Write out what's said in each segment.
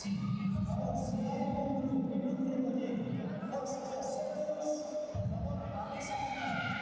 Por favor, si hay algún grupo que no entienda bien los conceptos, por favor, a mesa final.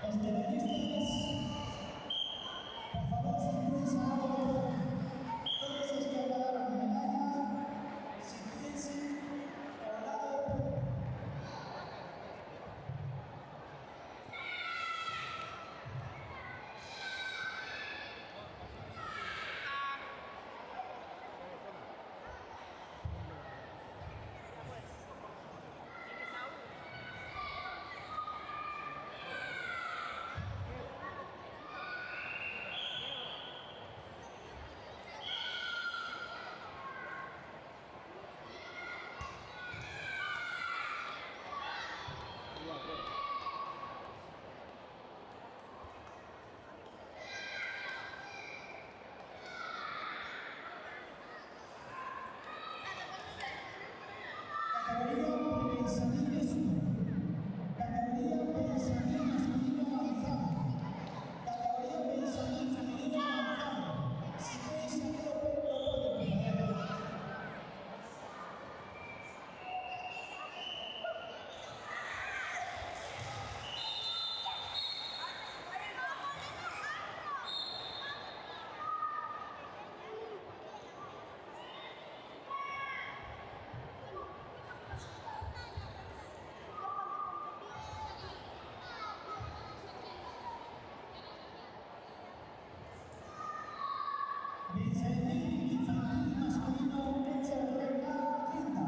Los medallistas, por favor, sitúense ahora. Todos los que ganaron medalla, sitúense a un lado. Categoría pensadil esto. Categoría pensadil masculino avanzado. Categoría pensadil femenino avanzado. Si queréis saber lo pueden, por favor. Pensadil infantil masculino Echeverría 30.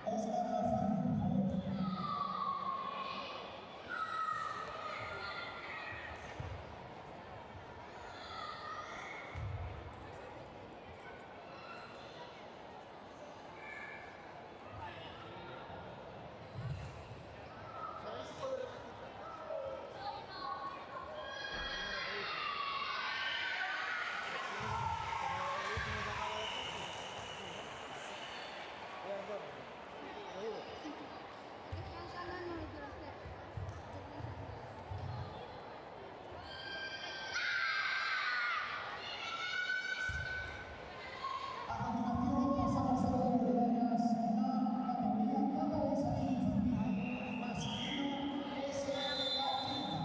Oscar Alfaro, por favor. A continuación pasamos a las medallas en la categoría plata pensadil infantil masculino SLA 30.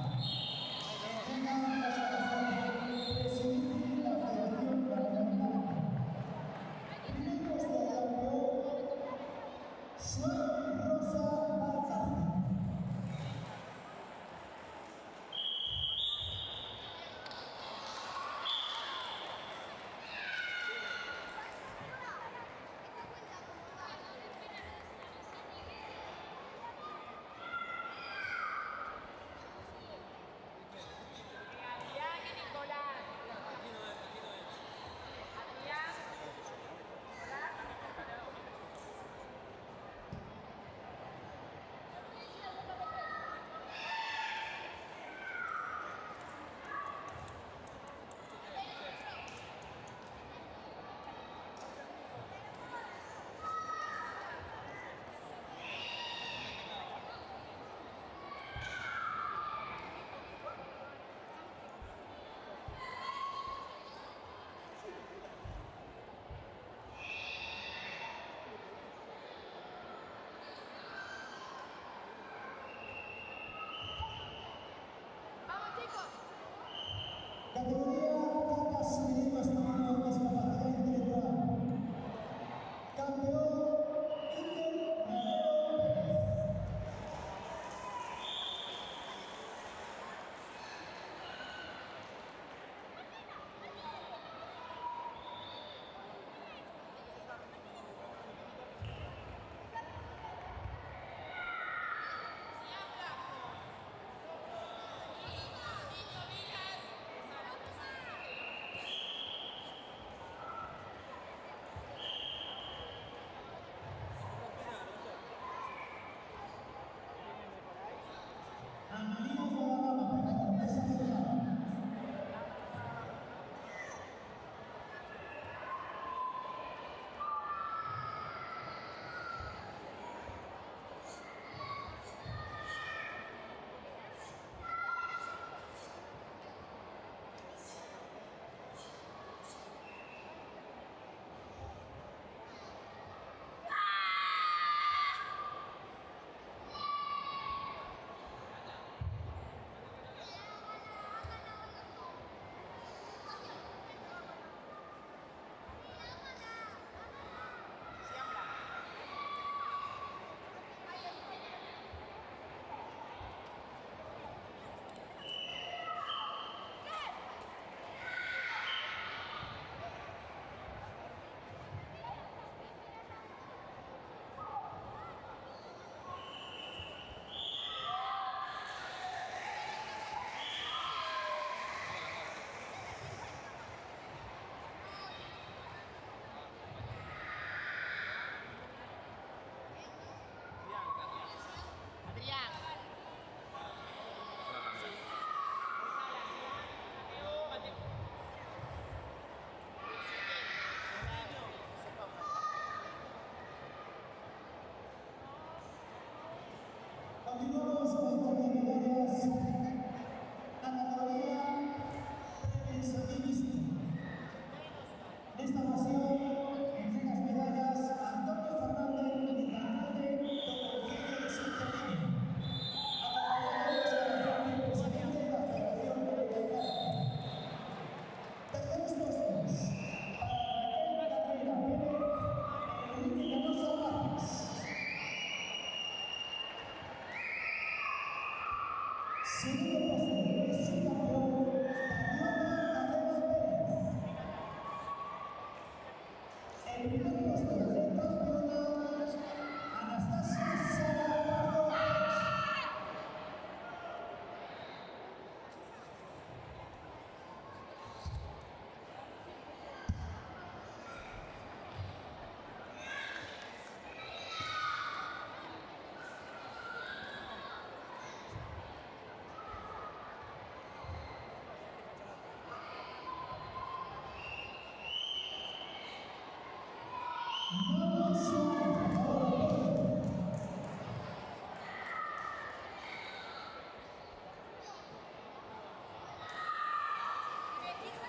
Entrega la asociación presidente de la Federación Latinoamericana. Primer puesto de campeón, Suel Rosa Balcázar. Segundo puesto es su campeón, Paloma Barrera Pérez. El primer puesto de campeona, Anastasia Sara Pardo.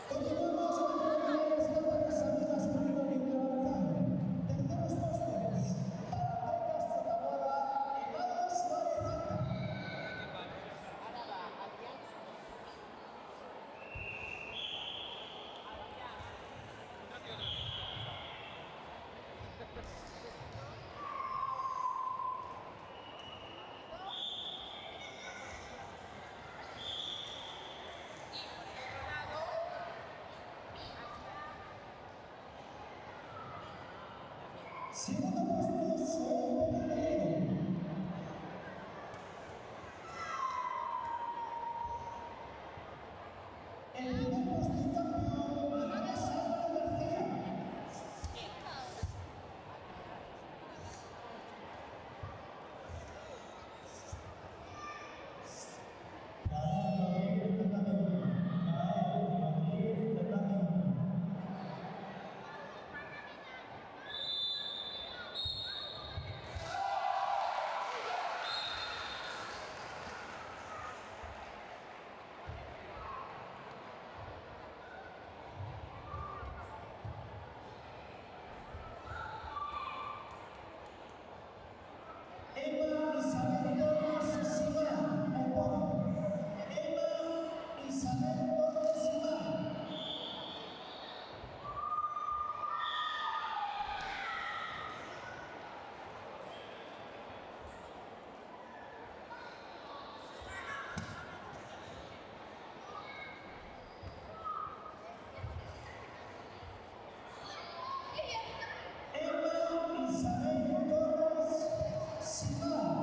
Continuamos con las categorías masculino y femenino. Terceros puestos para André Castro Taboada y Carlos Varela. Segundo puesto, Soy Pellegrini. El primer puesto y campeón, Andrés Álvaro García. Emma Isabel Torres Simán, el podio. Emma Isabel Torres Simán. Emma Isabel Torres Simán.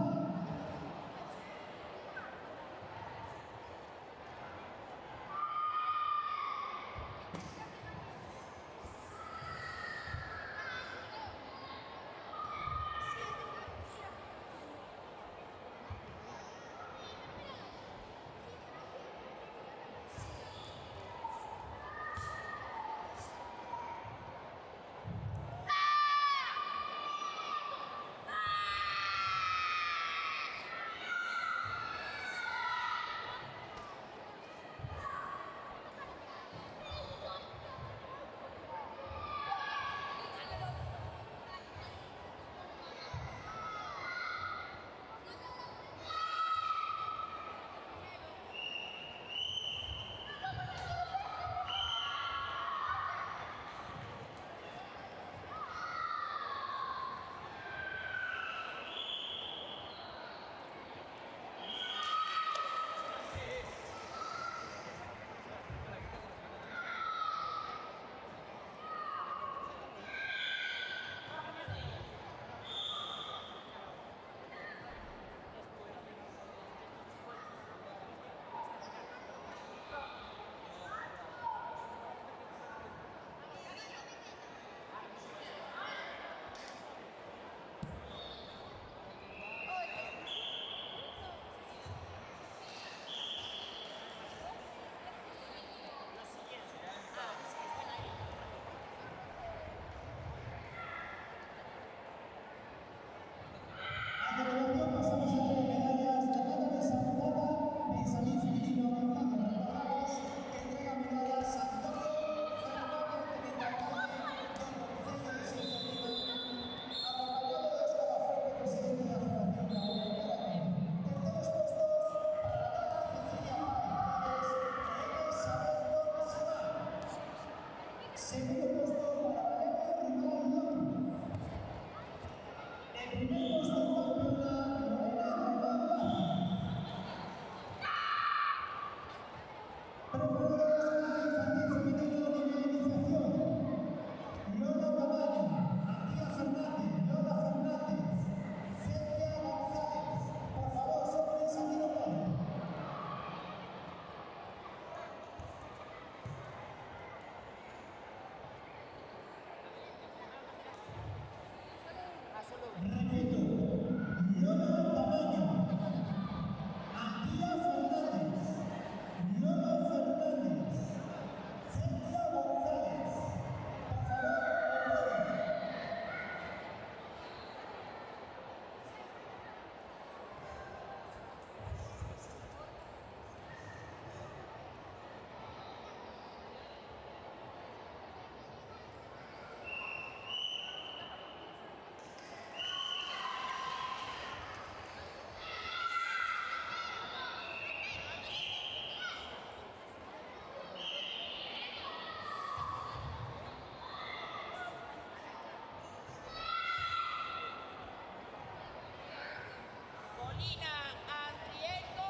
Carolina Andrienko.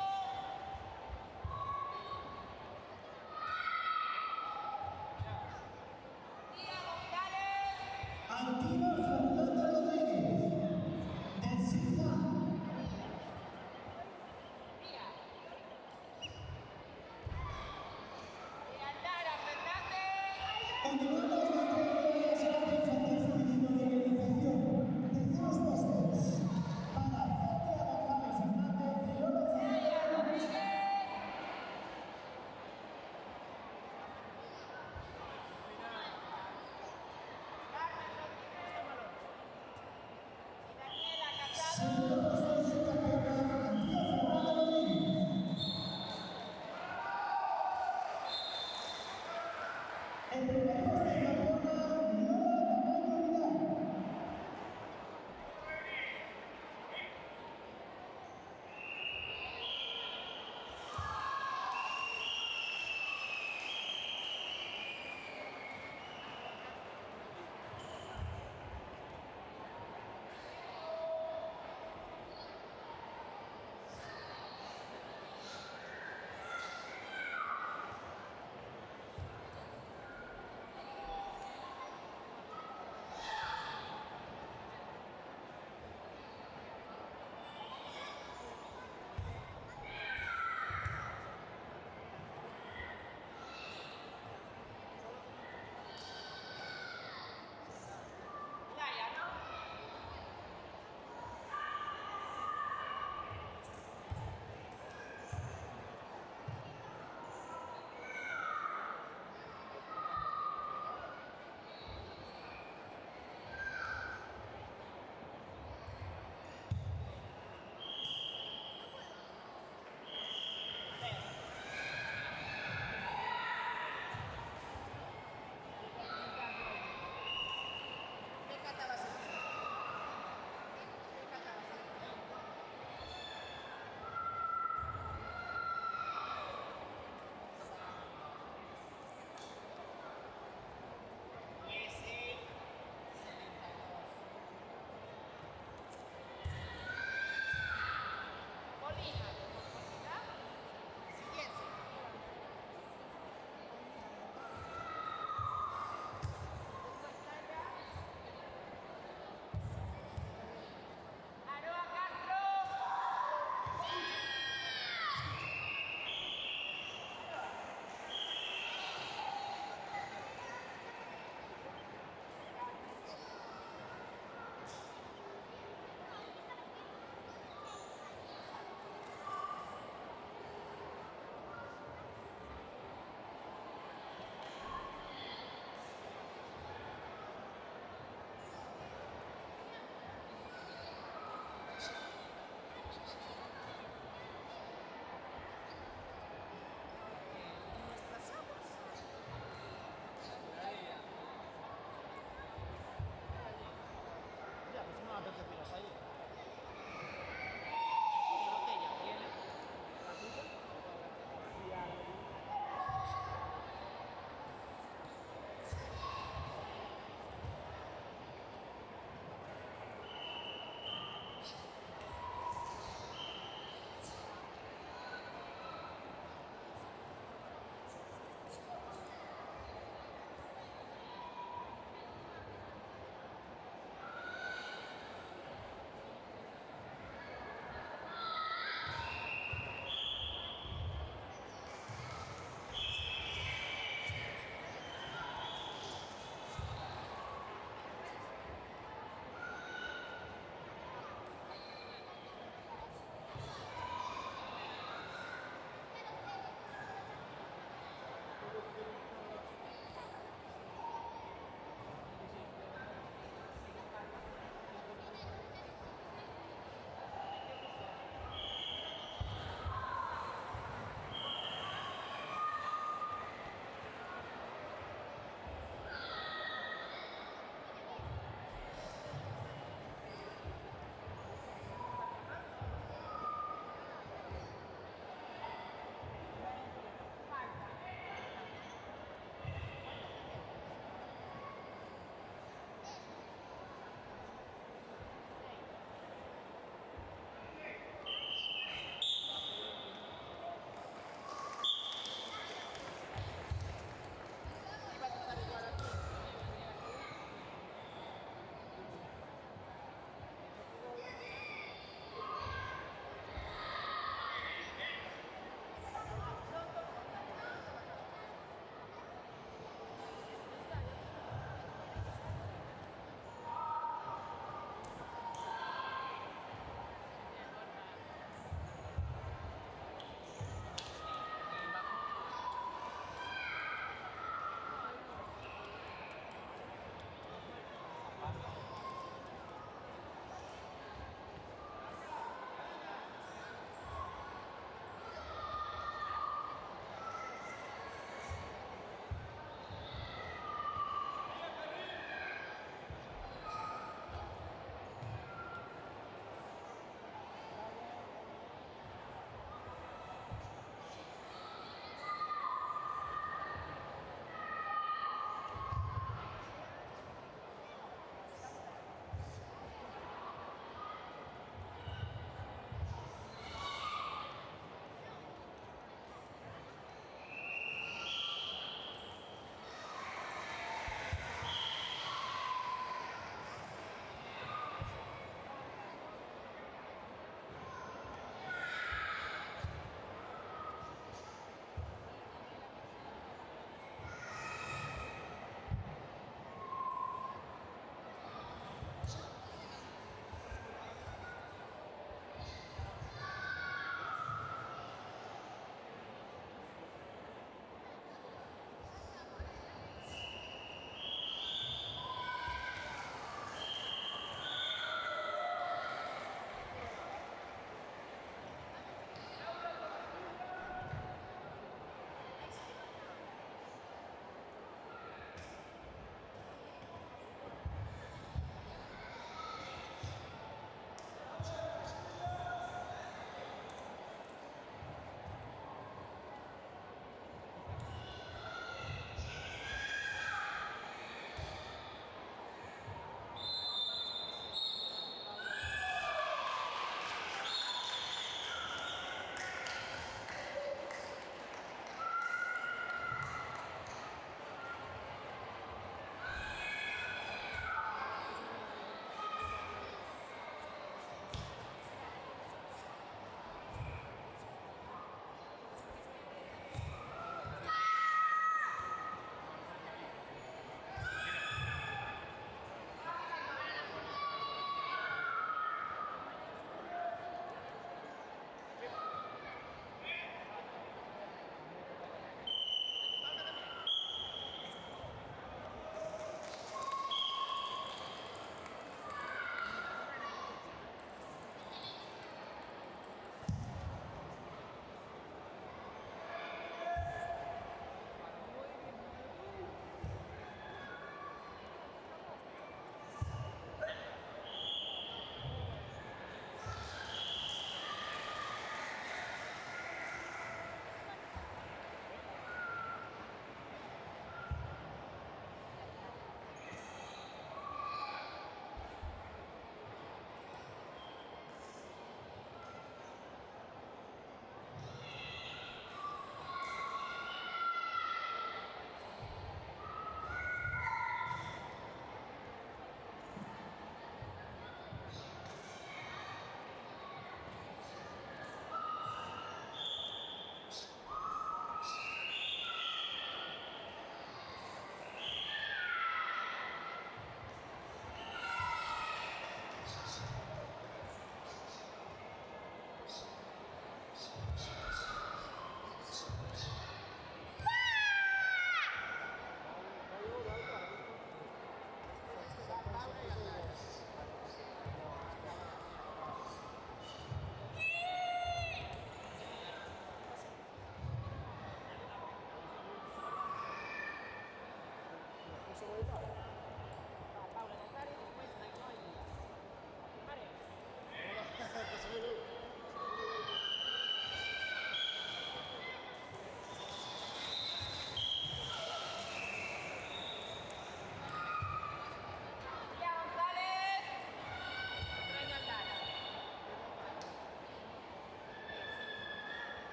Tía González. Antina Fernanda Rodríguez, del Sifán. Tía. Leandara Fernández. Continuando con la categoría infantil femenino de organización. Terceros puestos para Celia González Fernández.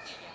chiquilla.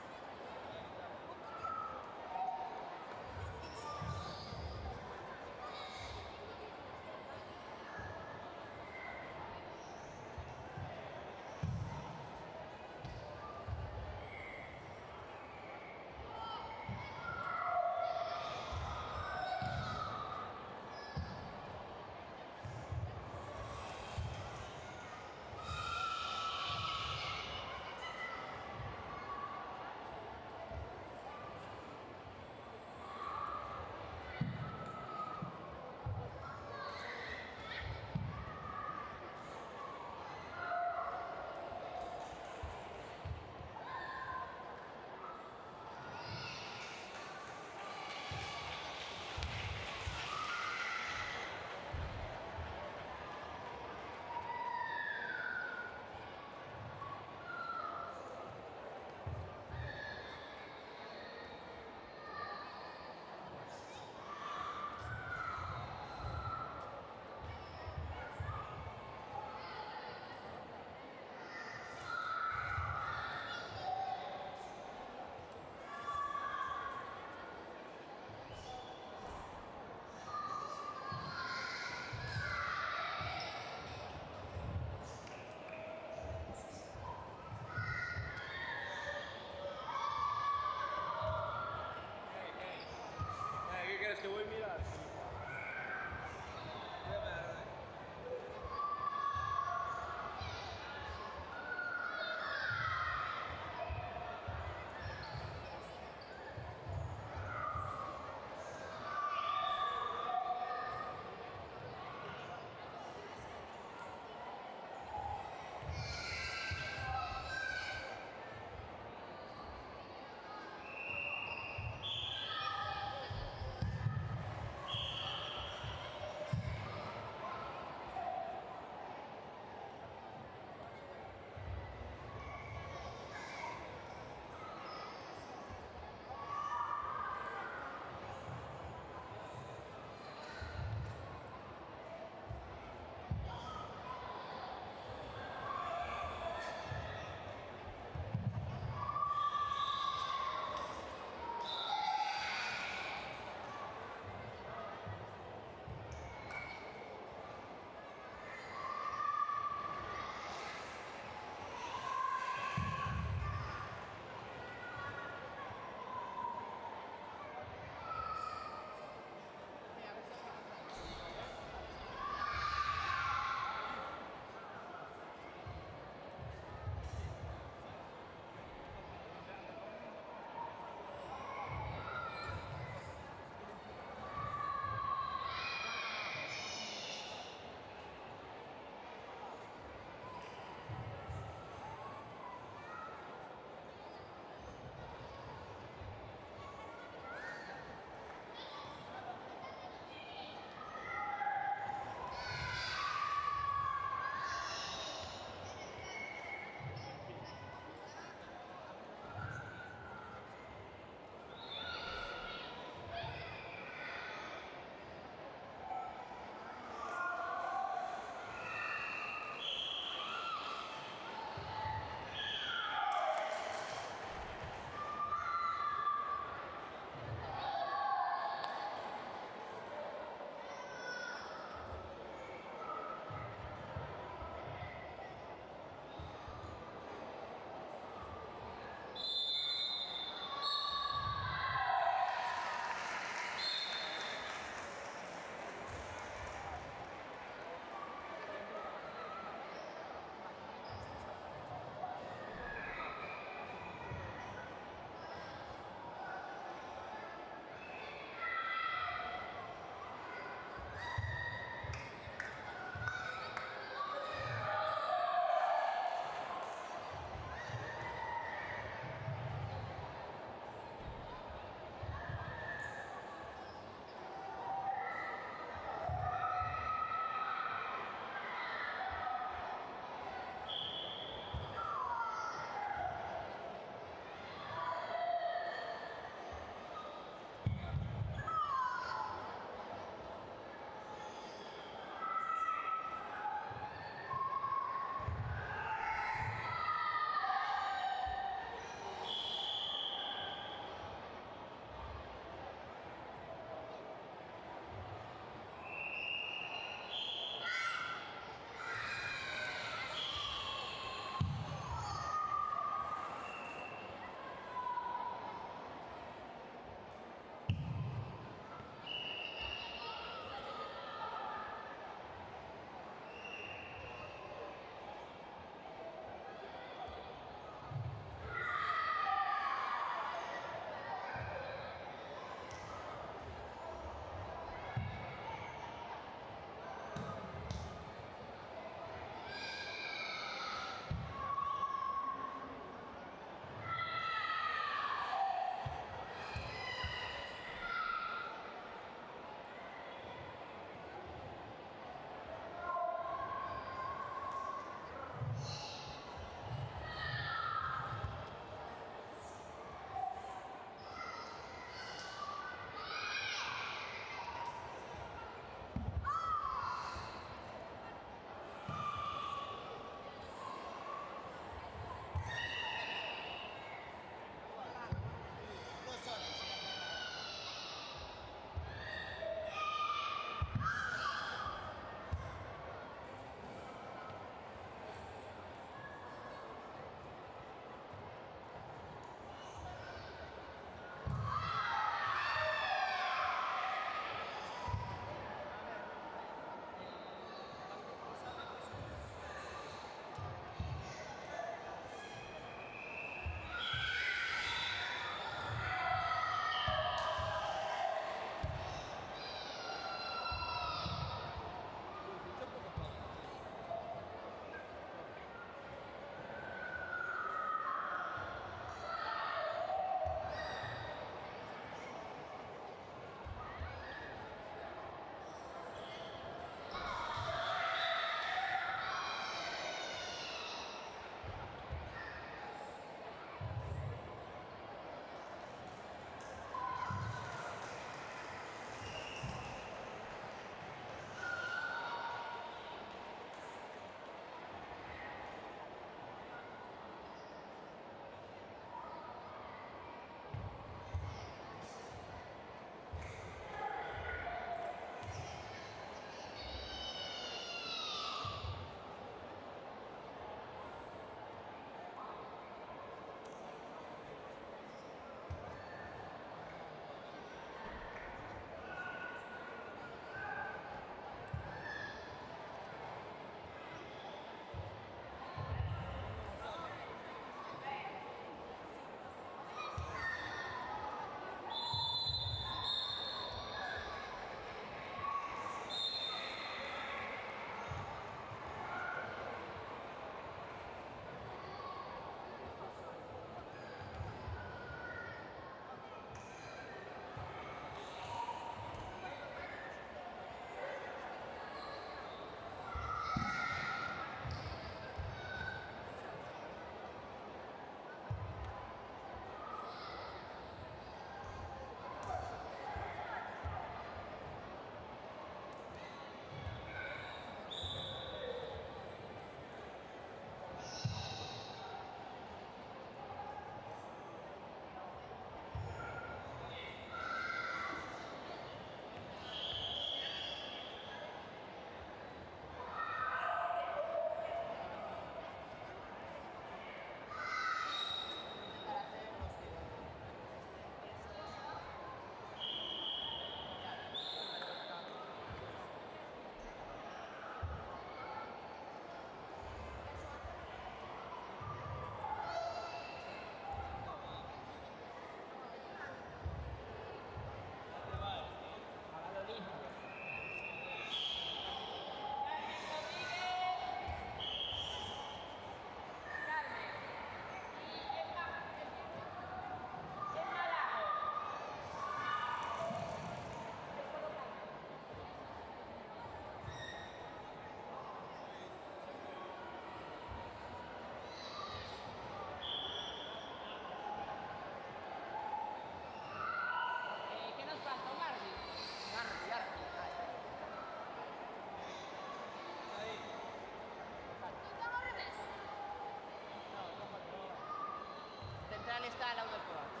Igual está al lado del croata.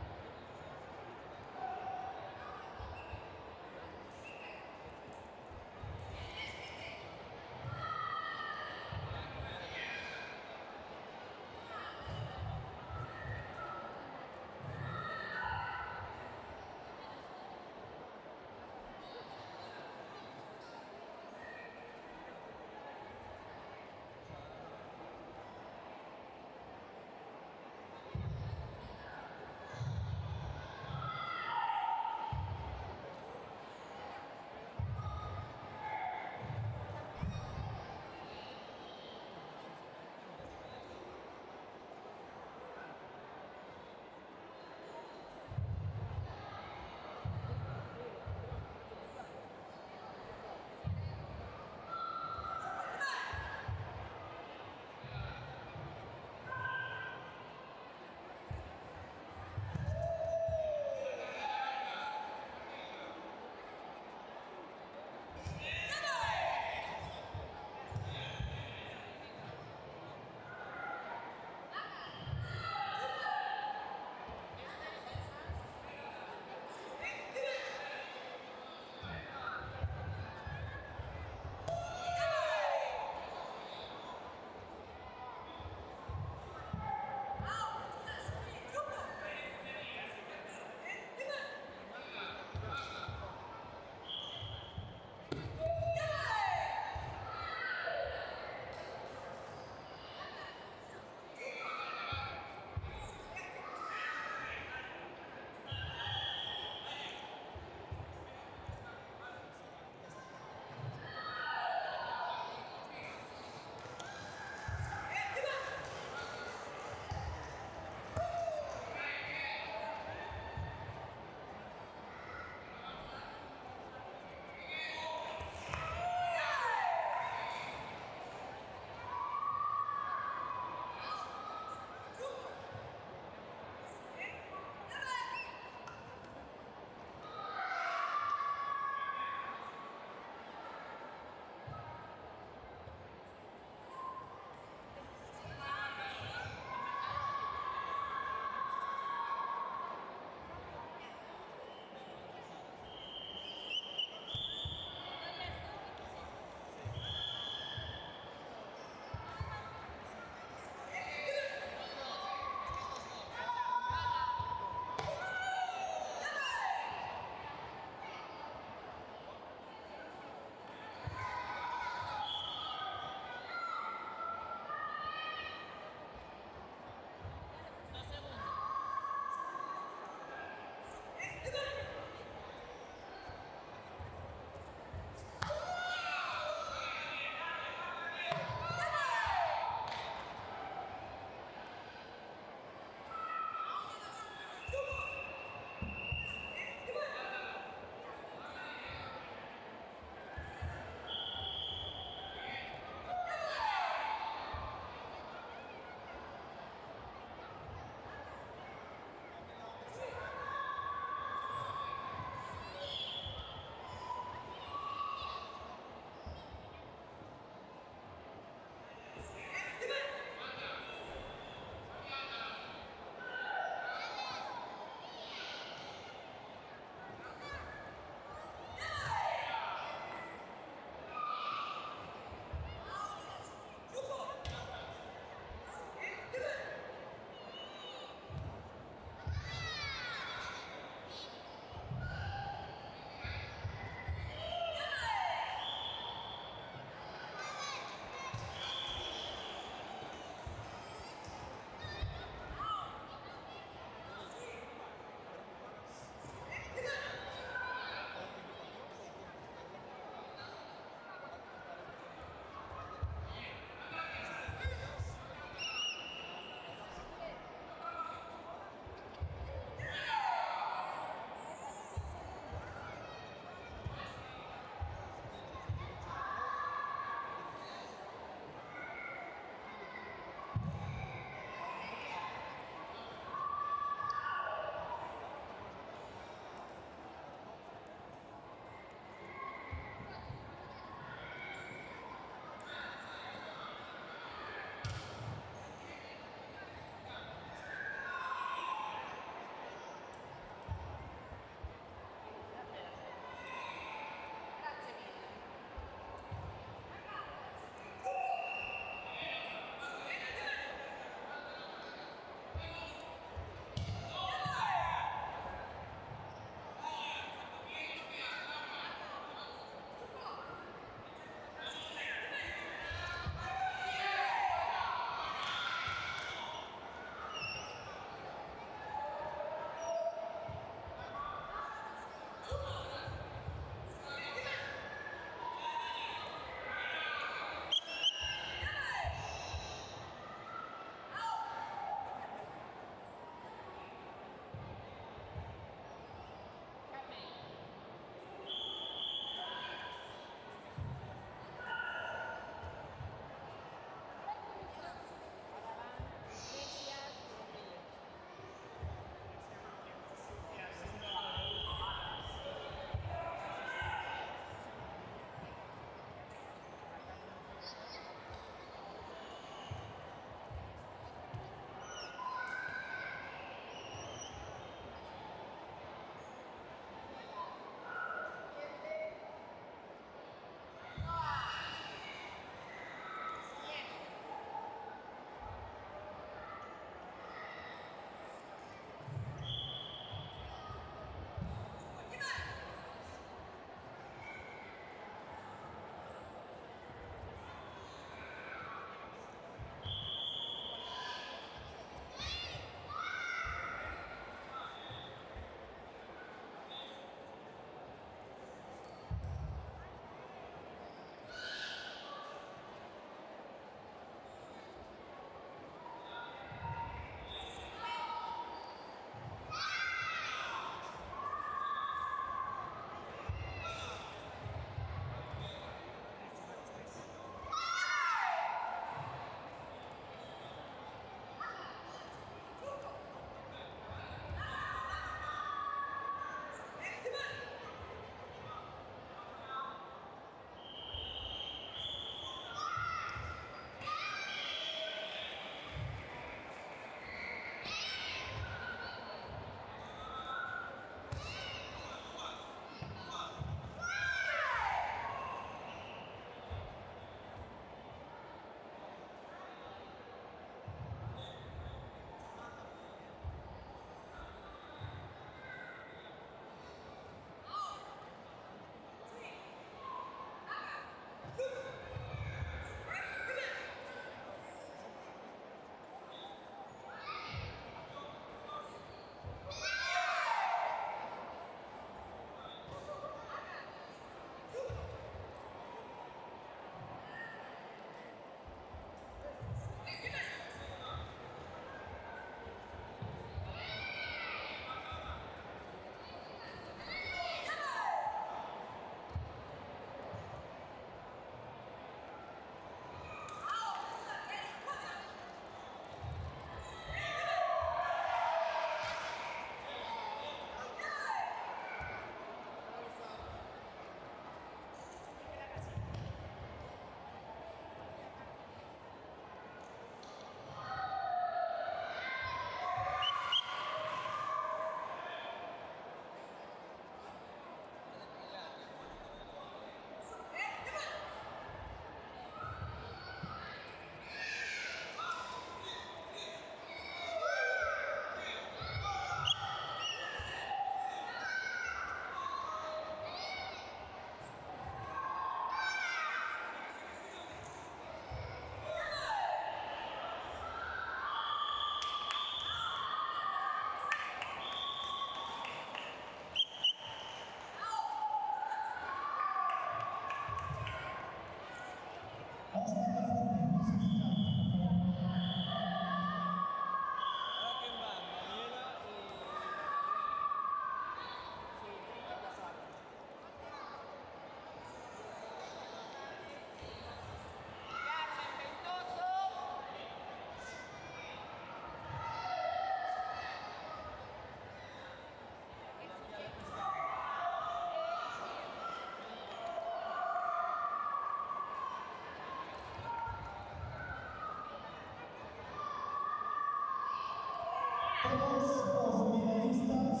Todos los medallistas,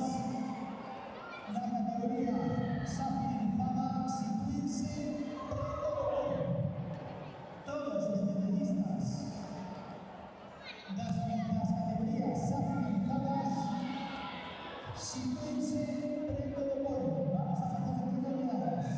la categoría Safi-Lizada, sitúense prendo. Todos los medallistas, las categorías Safi-Lizadas, sitúense prendo. Vamos a hacer actividades.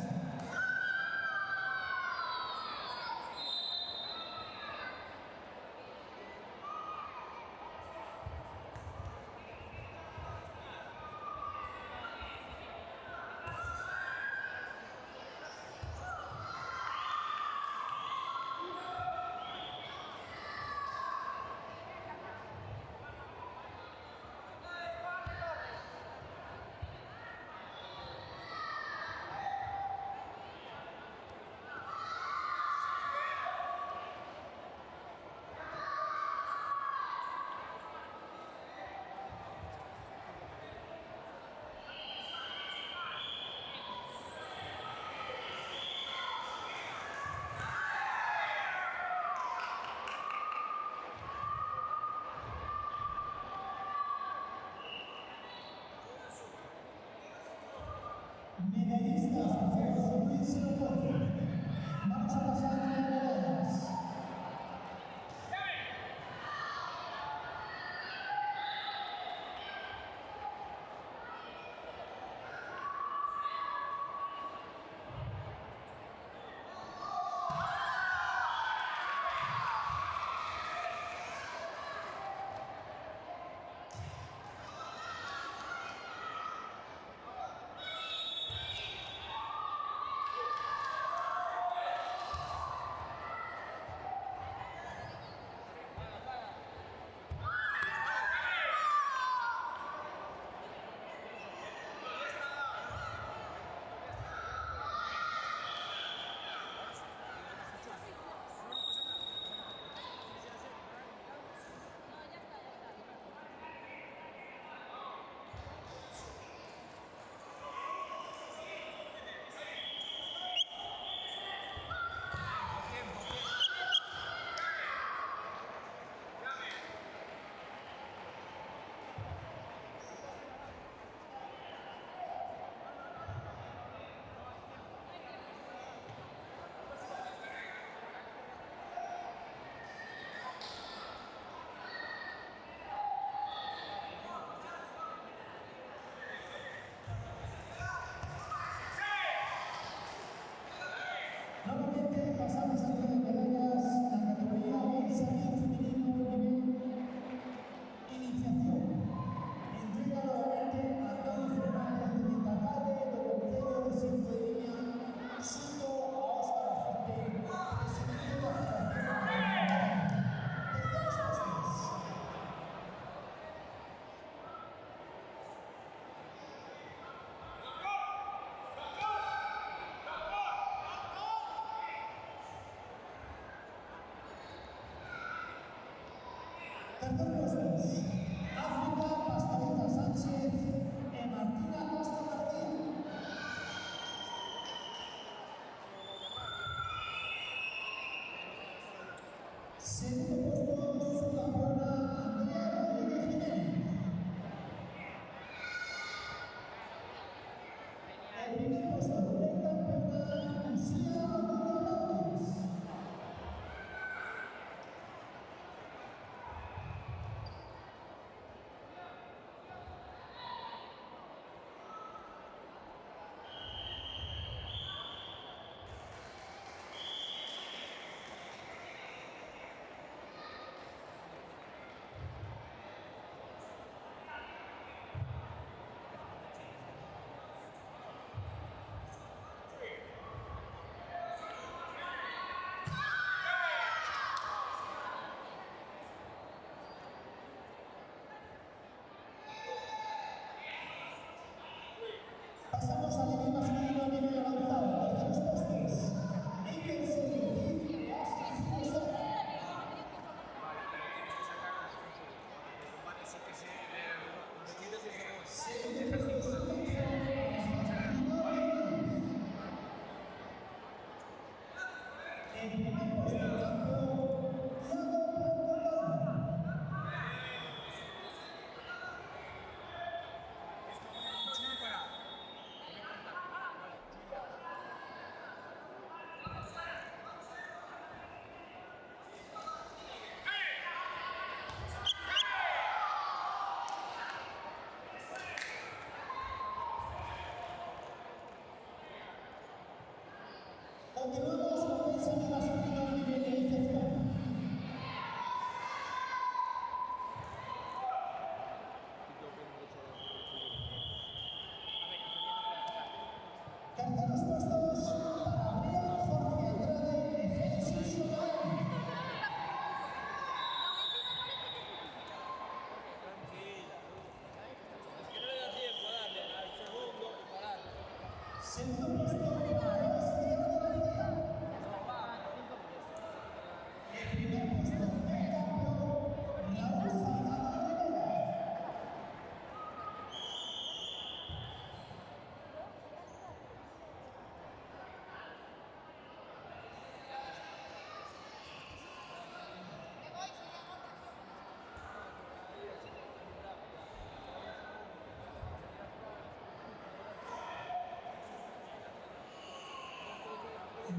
Medallistas, por favor, sitúense en el podio. Vamos a pasar a las medallas. Nuevamente pasamos a las medallas, la categoría Benjamín femenino nivel iniciación. Entrega nuevamente a Antonio Fernández de Ventacade, don Eugenio de Sexto de Línea, junto a Óscar Afonte, presidente de la Federación Nacional. Terceros puestos. Tercer puestos. África, Pastoriza Sánchez y Martina Costa García. Segundo puesto, sudafricana Andrea Rodríguez Jiménez. El primer puesto, subcampeona Lucía Rodríguez López. Terceros puestos para Abril, Jorge Andrade y Génesis Sotomayor. Segundo puesto para Eva Figueroa García. El primer puesto del campo, Raúl Salgado Rivera.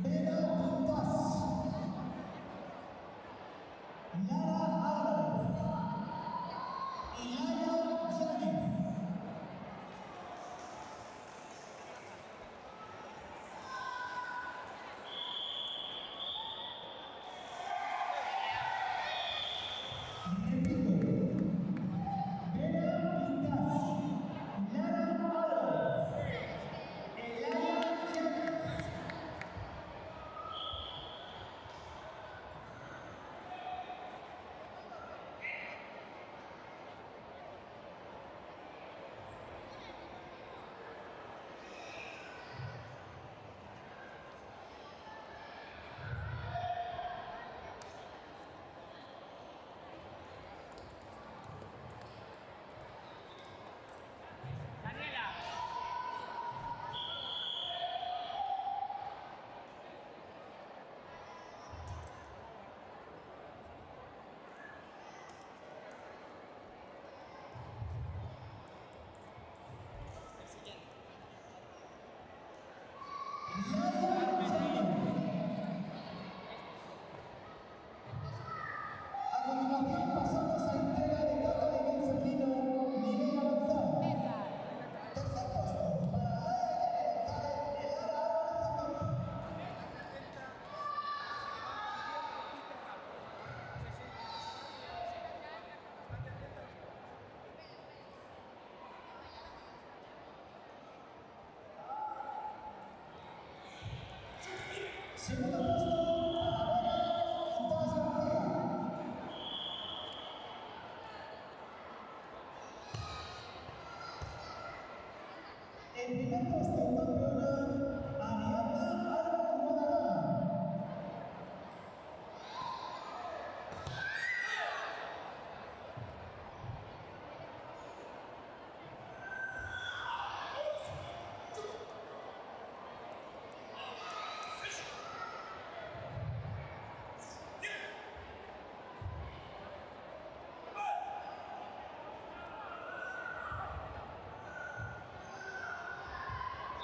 Vera Pintas, Lara Álvarez y Laia Yáñez. Repito, Vera Pintas, Lara Álvarez y Laia Yáñez. A continuación pasamos a entrega de cata de vino femenino Miguel González. Tercer puesto para Laia González y Lara Álvarez Zamora. Segundo puesto para Vera Pintas García. El primer puesto campeona Ariadna Álvarez Guadalajara.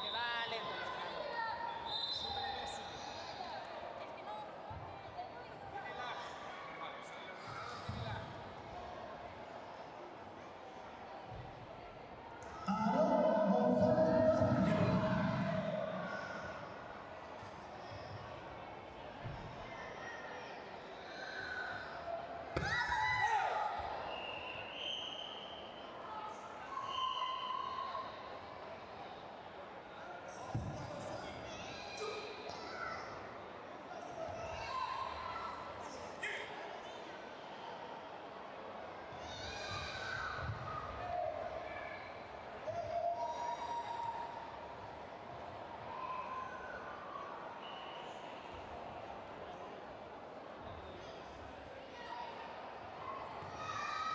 Que va lento. Aarón González Vázquez.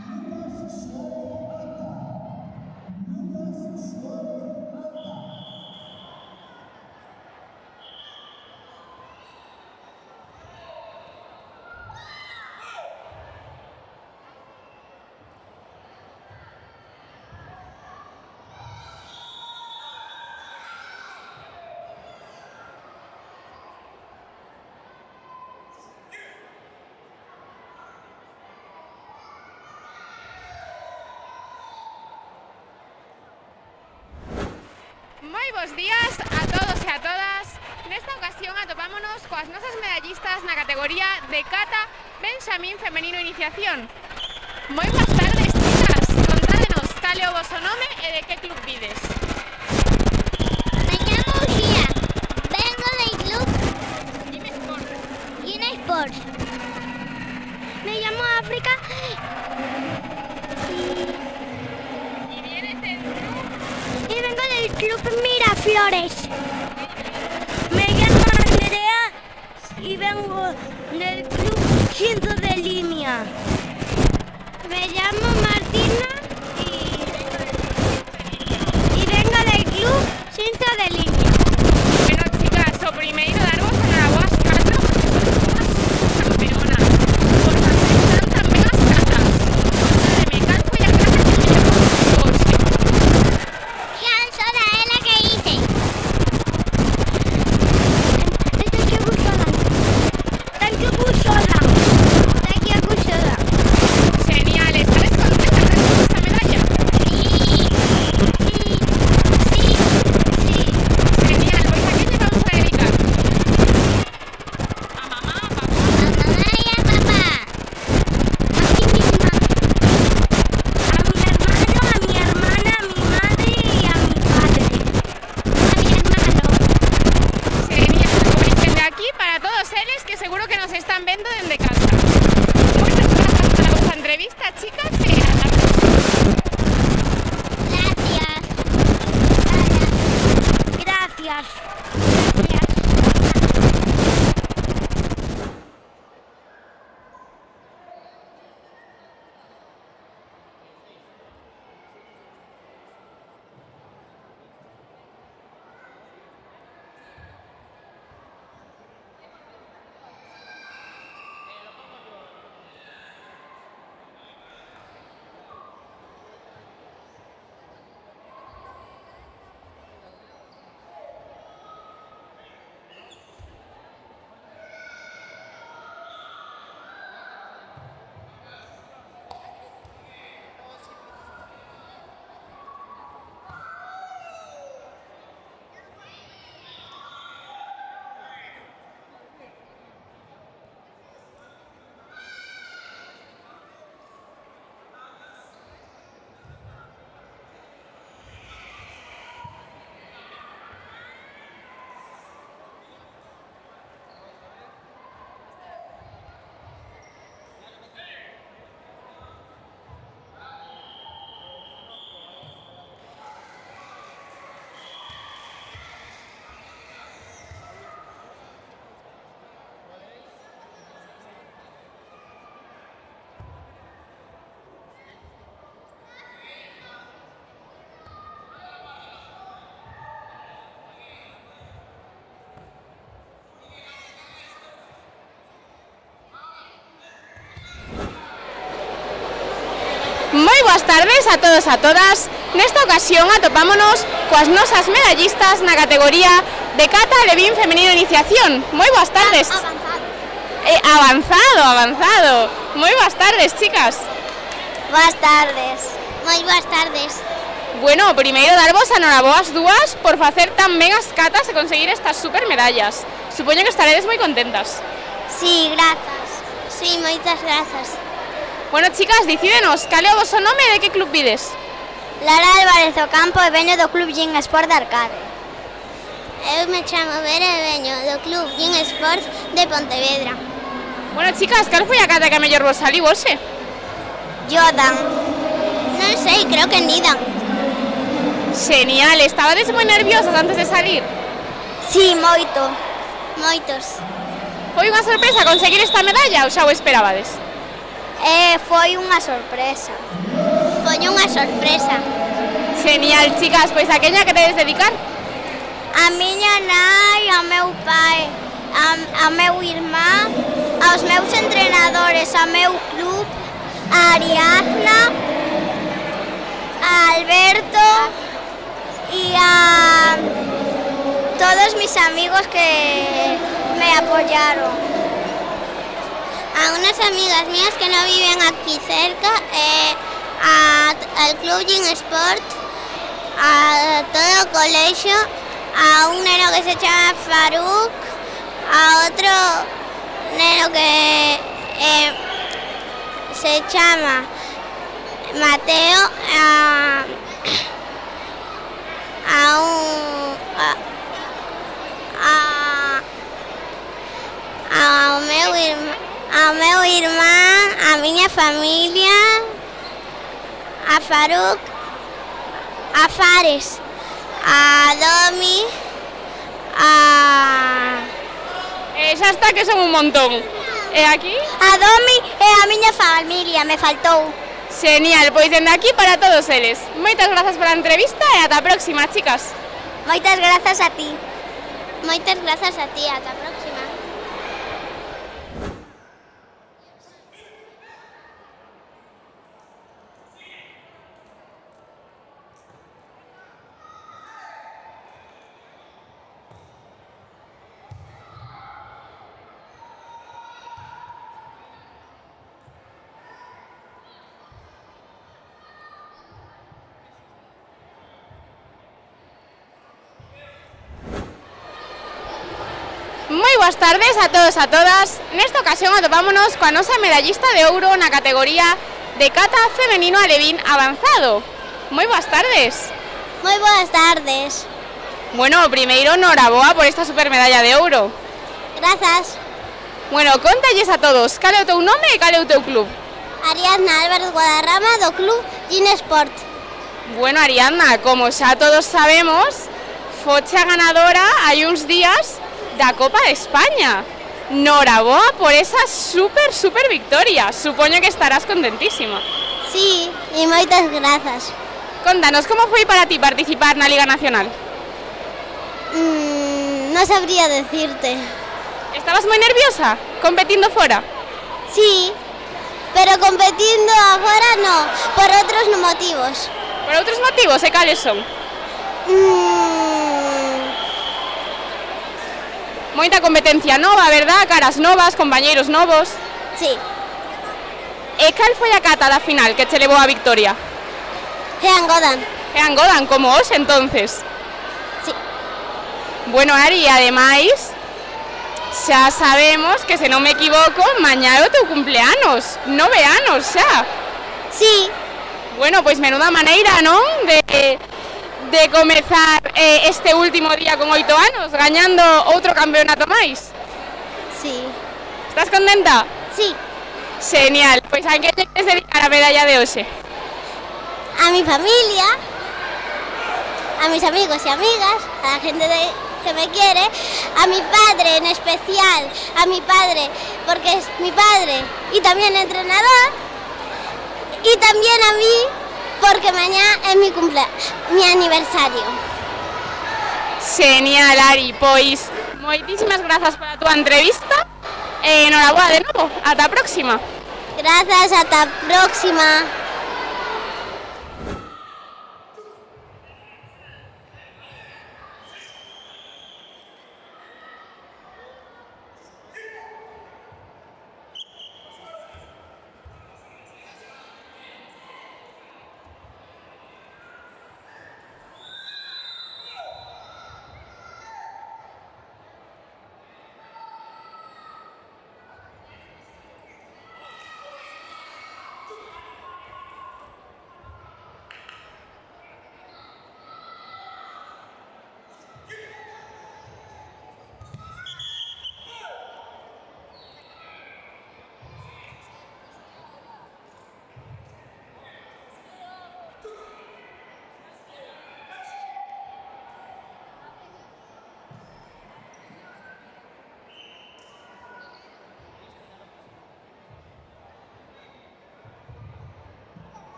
Lucas Suárez Alta. Lucas Suárez Alta. Moi bons días a todos e a todas. Nesta ocasión atopámonos coas nosas medallistas na categoría de cata Benxamín Femenino Iniciación. Moi boas tardes, chicas. Contádenos cal é o voso nome e de que club vides. Me llamo Uxía. Club Miraflores. Me llamo Andrea y vengo del Club 15 de Línea. Me llamo Martina y vengo del Club 5 de Línea. Bueno, chicas, o primeiro darvos enhorabuá ás catro, porque sois campeonas. Por facer tamén as catas. De me calco e a clase que me llevo hoxe. Ya sola é la que hice. Estoy que gustada. Thank you, gustada. Thank you, gustada. Genial, ¿estáis contentas de esta medalla? Sí. Genial, pues ¿a quién le vamos a dedicar? A mamá, a papá. A mamá y a papá. A mí misma. A mi hermano, a mi hermana, a mi madre y a mi padre. A mi hermano. Genial, pues desde aquí para todos eles que seguro que nos están vendo desde casa. Muchas gracias por la vuestra entrevista, chicas, y hasta la próxima. Gracias. Moi boas tardes a todos e a todas. Nesta ocasión atopámonos coas nosas medallistas na categoría de cata Levín femenino iniciación. Moi boas tardes. Avanzado. Moi boas tardes, chicas. Boas tardes. Moi boas tardes. Bueno, primeiro darvos a enhoraboa as dúas por facer tan ben as catas e conseguir estas super medallas. Supoño que estaredes moi contentas. Sí, grazas. Sí, moitas grazas. Bueno, chicas, dicídenos, cal é o voso nome e de que club vides? Lara Álvarez Ocampo e veño do Club Gin Sport de Arcade. Eu me chamo Vera e veño do Club Gin Sport de Pontevedra. Bueno, chicas, cal foi a cata que a mellor vos saliu hoxe? Jordan. Non sei, creo que Nidan. Genial, estabades moi nerviosas antes de salir? Sí, moito. Moitos. Foi unha sorpresa conseguir esta medalla ou xa o esperabades? Foi unha sorpresa. Foi unha sorpresa. Genial, chicas, pois aquella que tedes dedicar? A miña nai, ao meu pai, ao meu irmán, aos meus entrenadores, ao meu club, a Ariadna, a Alberto e a todos mis amigos que me apoyaron. A unas amigas mías que no viven aquí cerca, al Club Gin Sport, a todo el colegio, a un neno que se llama Faruk, a otro neno que se llama Mateo, ao meu irmán, a miña familia, a Faruk, a Fares, a Domi, Xa está, que son un montón. E aquí? a Domi e a miña familia, me faltou. Genial, pois dende aquí para todos eles. Moitas grazas pola entrevista e ata a próxima, chicas. Moitas grazas a ti. Moitas grazas a ti, ata a próxima. Moi boas tardes a todos e a todas. Nesta ocasión atopámonos coa nosa medallista de ouro na categoría de kata femenino alevín avanzado. Moi boas tardes. Moi boas tardes. Bueno, primeiro, noraboa por esta supermedalla de ouro. Grazas. Bueno, contalles a todos, cal é o teu nome e cal é o teu club? Ariadna Álvarez Guadarrama do Club Gin Sport. Bueno, Ariadna, como xa todos sabemos, foche a ganadora hai uns días da Copa de España. Noraboa por esa super victoria. Supoño que estarás contentísima. Sí, e moitas grazas. Contanos, como foi para ti participar na Liga Nacional? Non sabría decirte. Estabas moi nerviosa competindo fora? Sí, pero competindo agora no, por outros motivos. Por outros motivos, e cales son? Moita competencia nova, verdad? Caras novas, compañeiros novos. Sí, E cal foi a cata da final que che levou a victoria? Jean Godan. E Angodan, como hoxe, entonces. Sí, Bueno, Ari, ademais, xa sabemos que, se non me equivoco, mañá é o teu cumpleanos. 9 anos xa. sí, Bueno, pois menuda maneira, non? De comezar este último día con 8 anos, gañando outro campeonato máis. sí, Estás contenta? sí. Genial. Pois a que queres dedicar a medalla de hoxe? A mi familia, a mis amigos y amigas, a la gente que me quiere, a mi padre en especial, a mi padre, porque es mi padre y también entrenador, y también a mí, porque mañana es mi aniversario. Genial, Ari. Pois moitísimas grazas pola túa entrevista. Enhoraboa de novo. Ata a próxima. Gracias, hasta próxima.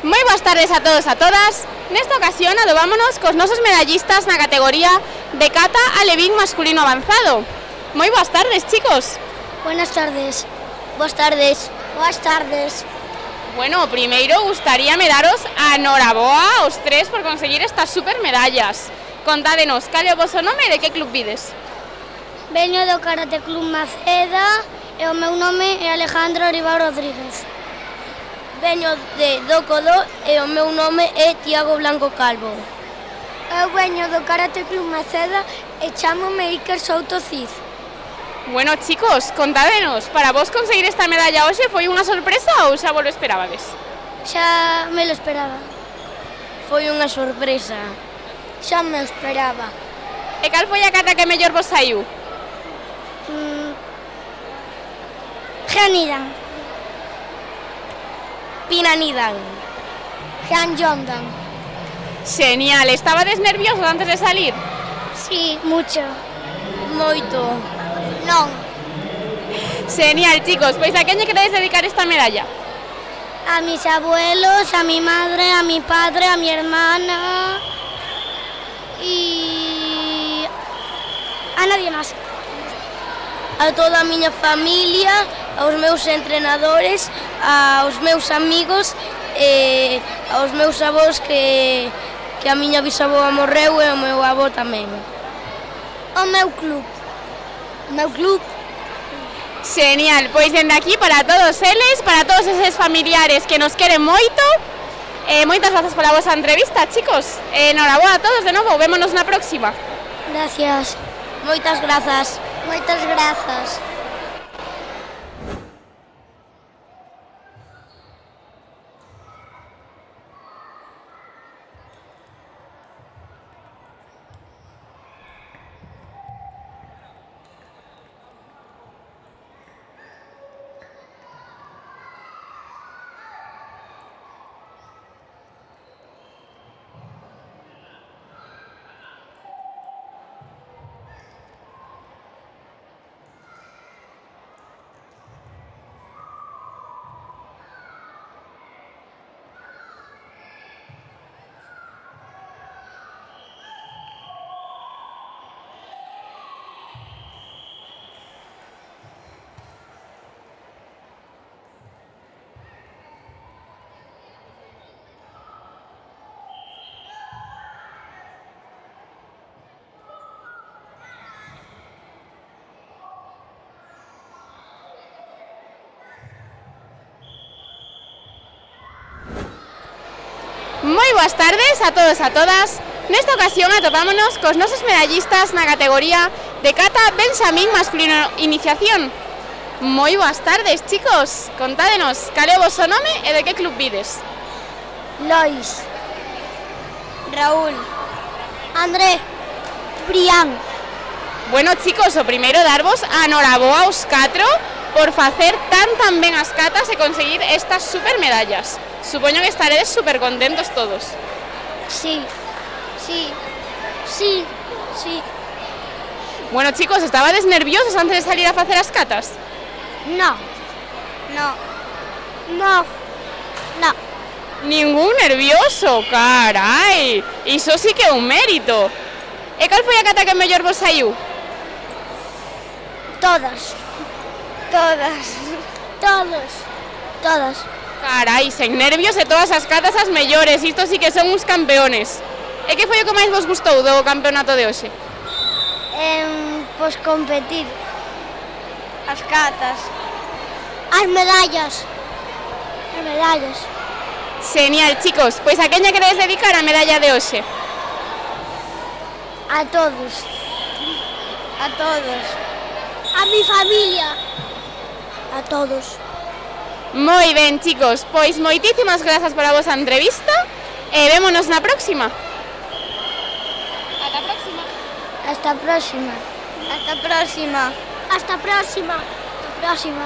Moi boas tardes a todos e a todas. Nesta ocasión adobámonos cos nosos medallistas na categoría de kata alevín masculino avanzado. Moi boas tardes, chicos. Buenas tardes. Buenas tardes. Buenas tardes. Bueno, primeiro gustaríame daros a noraboa aos tres por conseguir estas super medallas. Contádenos, cal é o voso nome e de que club vides? Veño do Karate Club Maceda e o meu nome é Alejandro Rival Rodríguez. Veño de Docodó e o meu nome é Tiago Blanco Calvo. Eu veño do Karate Club Maceda e chámome Iker Souto Cid. Bueno, chicos, contádenos, para vos conseguir esta medalla hoxe foi unha sorpresa ou xa vos lo esperabades? Xa me lo esperaba. Foi unha sorpresa. Xa me esperaba. E cal foi a kata que mellor vos saiu? Pinanidan. Pinanidan. Hanjondan. Genial, ¿estabades nerviosos antes de salir? Sí, mucho. Moito. Non. Genial, chicos, pues ¿a quién le queréis dedicar esta medalla? A mis abuelos, a mi madre, a mi padre, a mi hermana y a nadie más. A toda a miña familia, aos meus entrenadores, aos meus amigos e aos meus avós que a miña bisavoa morreu e o meu avó tamén. O meu club. O meu club. Genial, pois dende aquí para todos eles, para todos eses familiares que nos queren moito, moitas grazas pola vosa entrevista, chicos. Enhoraboa a todos de novo, vémonos na próxima. Gracias. Moitas grazas. Moitas grazas. Moi boas tardes a todos e a todas. Nesta ocasión atopámonos cos nosos medallistas na categoría de kata Benxamín masculino iniciación. Moi boas tardes, chicos. Contádenos, cal é o voso nome e de que club vides? Lois. Raúl. André. Brián. Bueno, chicos, o primeiro darvos a noraboa aos 4 por facer tan ben as catas e conseguir estas super medallas. Supoño que estaredes super contentos todos. Sí. Sí. Sí. Sí. Bueno, chicos, estabades nerviosos antes de salir a facer as catas? No. No. No. No. Ningún nervioso, carai. Iso sí que é un mérito. E cal foi a cata que mellor vos saiu? Todas. Todas. Todos. Todas. Carai, sen nervios e todas as catas as mellores. Isto sí que son uns campeones. E que foi o que máis vos gustou do campeonato de hoxe? Pois competir. As catas. As medallas. As medallas. Genial, chicos. Pois a quen lle queredes dedicar a medalla de hoxe? A todos. A todos. A mi familia. A todos. Moi ben, chicos. Pois moitísimas grazas pola vosa entrevista e vémonos na próxima. Ata a próxima. Hasta próxima. Hasta próxima. Hasta próxima. Hasta próxima.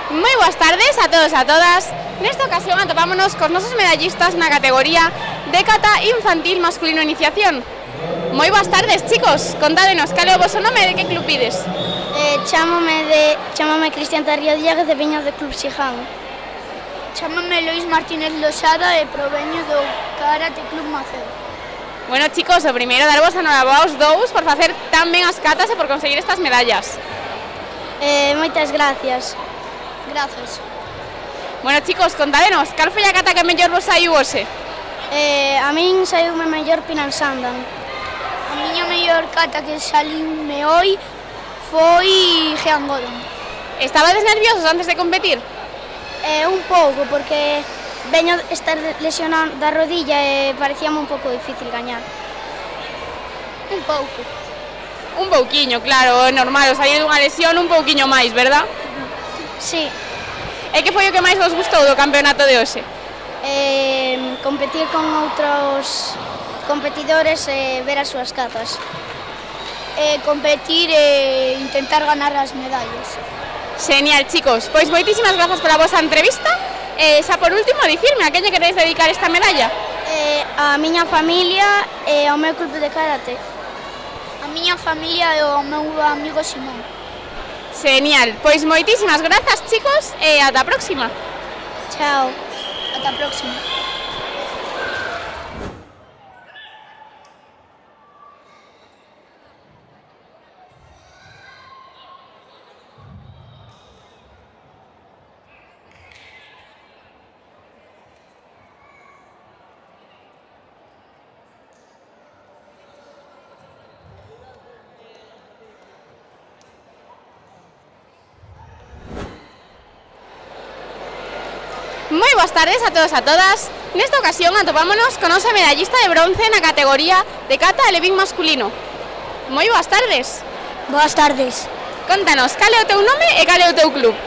Moi boas tardes a todos e a todas. Nesta ocasión atopámonos cos nosos medallistas na categoría de kata infantil masculino iniciación. Moi boas tardes, chicos. Contádenos, cal é o voso nome e de que club pides? Chámame Cristian Tarría Díaz de Viña do Club Xiján. Chámame Lois Martínez Losada e proveño do Karate Club Macedo. Bueno, chicos, o primeiro darvos a noraboa aos dous por facer tan ben as catas e por conseguir estas medallas. Moitas gracias. Grazas. Bueno, chicos, contádenos, cal foi a cata que mellor vos saiu hoxe? A min saiume mellor Pinansandan. A miña mellor cata que saliume hoi foi Geangodon. Estabades nerviosos antes de competir? Un pouco, porque veño estar lesionado da rodilla e parecíame un pouco difícil gañar. Un pouco. Un pouquiño, claro, é normal, sair dunha lesión un pouquiño máis, verdad? Sí. E que foi o que máis vos gustou do campeonato de hoxe? Competir con outros competidores e ver as súas catas. Competir e intentar ganar as medallas. Genial, chicos, pois moitísimas grazas pola vosa entrevista. Xa por último, dicirme a quen lle queréis dedicar esta medalla? A miña familia e ao meu club de karate. A miña familia e ao meu amigo Simón. Genial, pois moitísimas grazas, chicos, e ata a próxima. Chao. Ata a próxima. Moi boas tardes a todos e a todas. Nesta ocasión atopámonos con nosa medallista de bronce na categoría de kata e levín masculino. Moi boas tardes. Boas tardes. Contanos, cal é o teu nome e cal é o teu club?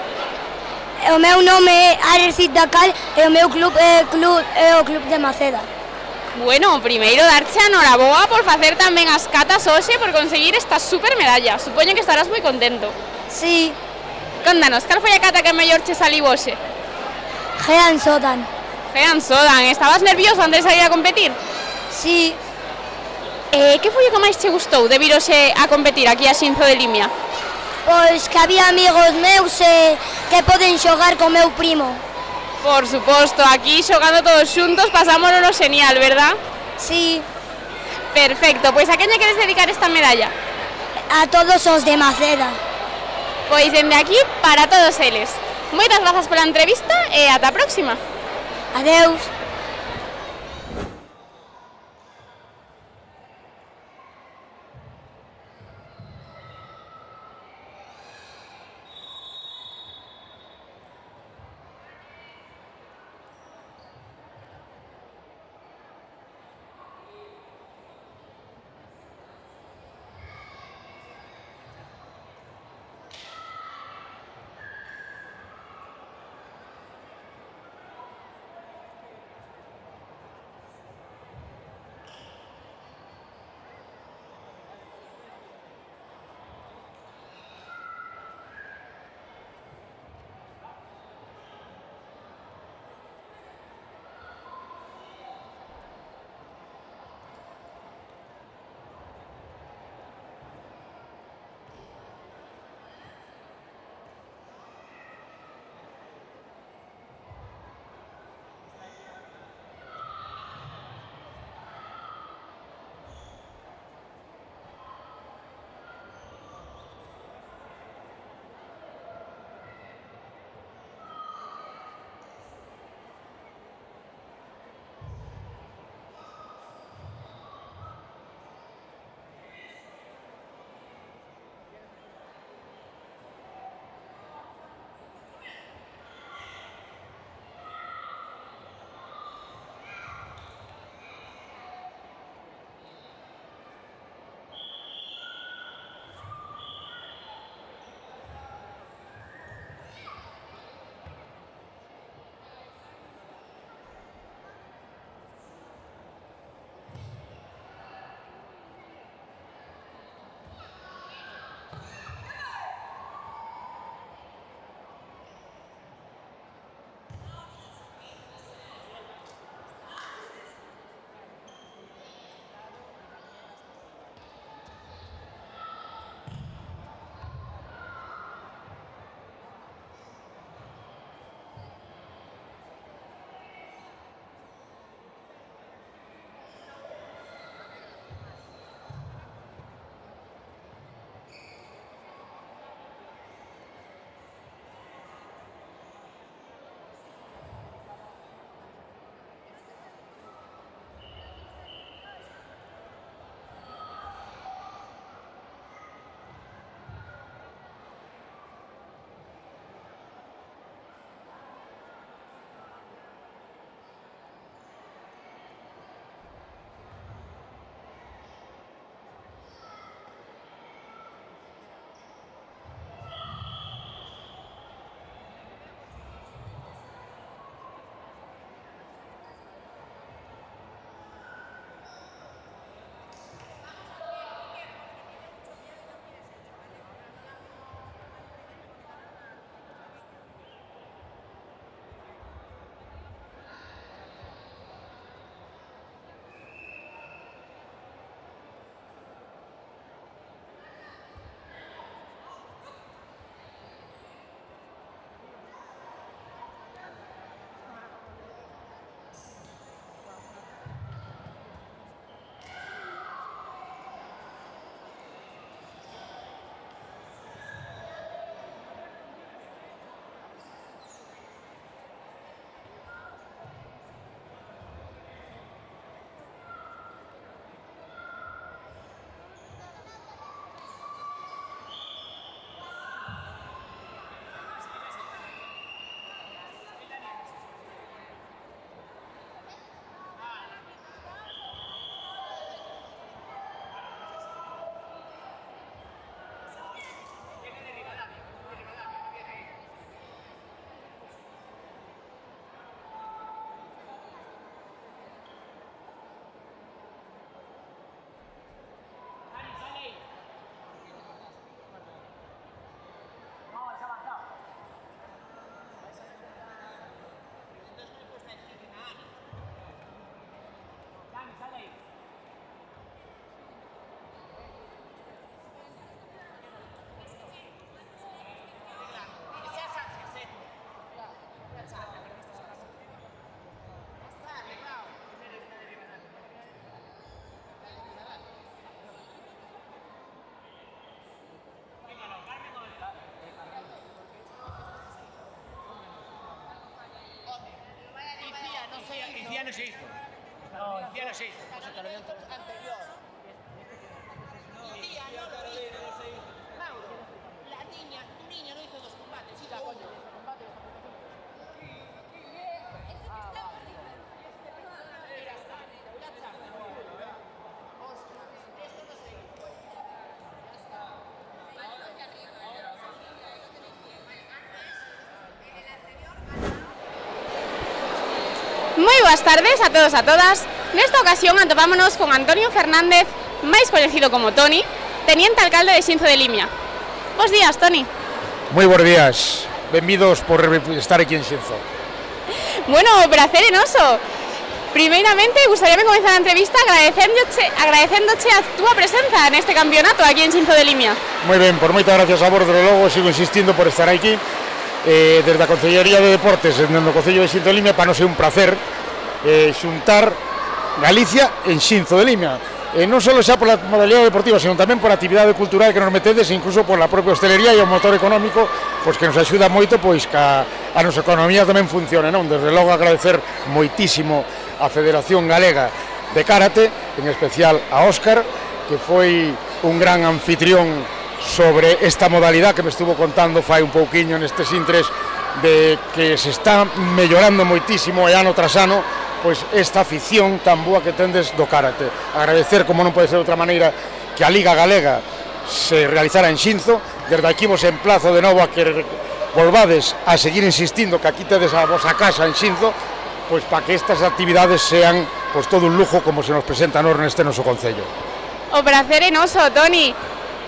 O meu nome é Ares Dacal e o meu club é o Club de Maceda. Bueno, primeiro darche a noraboa por facer tamén as catas hoxe por conseguir esta super medalla. Supoño que estarás moi contento. Sí. Contanos, cal foi a cata que mellor che saliu hoxe? Gean Sodan. Gean Sodan, estabas nervioso antes de sair a competir? Sí. Que foi o que máis che gustou de vir hoxe a competir aquí a Xinzo de Limia? Pois que había amigos meus que poden xogar co meu primo. Por suposto, aquí xogando todos xuntos pasámonos genial, verdad? Sí. Perfecto, pois a quen lle queres dedicar esta medalla? A todos os de Maceda. Pois dende aquí para todos eles. Moitas grazas pola entrevista e ata a próxima. Adeus. Luciana se hizo. No, Luciana se hizo. Anterior. Tía, no lo hizo. Mauro, tu niña no hizo 2 combates. Sí, la coño. Moi boas tardes a todos e a todas. Nesta ocasión atopámonos con Antonio Fernández, máis coñecido como Toni, teniente alcalde de Xinzo de Limia. Bos días, Toni. Moi bons días, benvidos por estar aquí en Xinzo. Bueno, prazer enoso. Primeiramente, gustaríame comenzar a entrevista agradecéndoche a túa presenza neste campeonato aquí en Xinzo de Limia. Moi ben, por moitas gracias a vos, desde logo, sigo insistindo por estar aquí. Desde a Concellería de Deportes, no Concello de Xinzo de Limia, para non ser un placer xuntar Galicia en Xinzo de Limia. Non só xa por a modalidade deportiva, sino tamén por a actividade cultural que nos metedes, incluso por a propia hostelería e o motor económico, pois que nos axuda moito pois que a nosa economía tamén funcione, non? Desde logo agradecer moitísimo a Federación Galega de Karate, en especial a Óscar, que foi un gran anfitrión sobre esta modalidade que me estuvo contando fai un pouquiño nestes intres de que se está mellorando moitísimo e ano tras ano pois esta afición tan boa que tendes do karate. Agradecer, como non pode ser de outra maneira, que a Liga Galega se realizara en Xinzo. Desde aquí vos emplazo de novo a que volvades a seguir insistindo que aquí tedes a vosa casa en Xinzo, pois para que estas actividades sean pois todo un lujo como se nos presenta nos neste noso concello. O prazer é noso, Toni.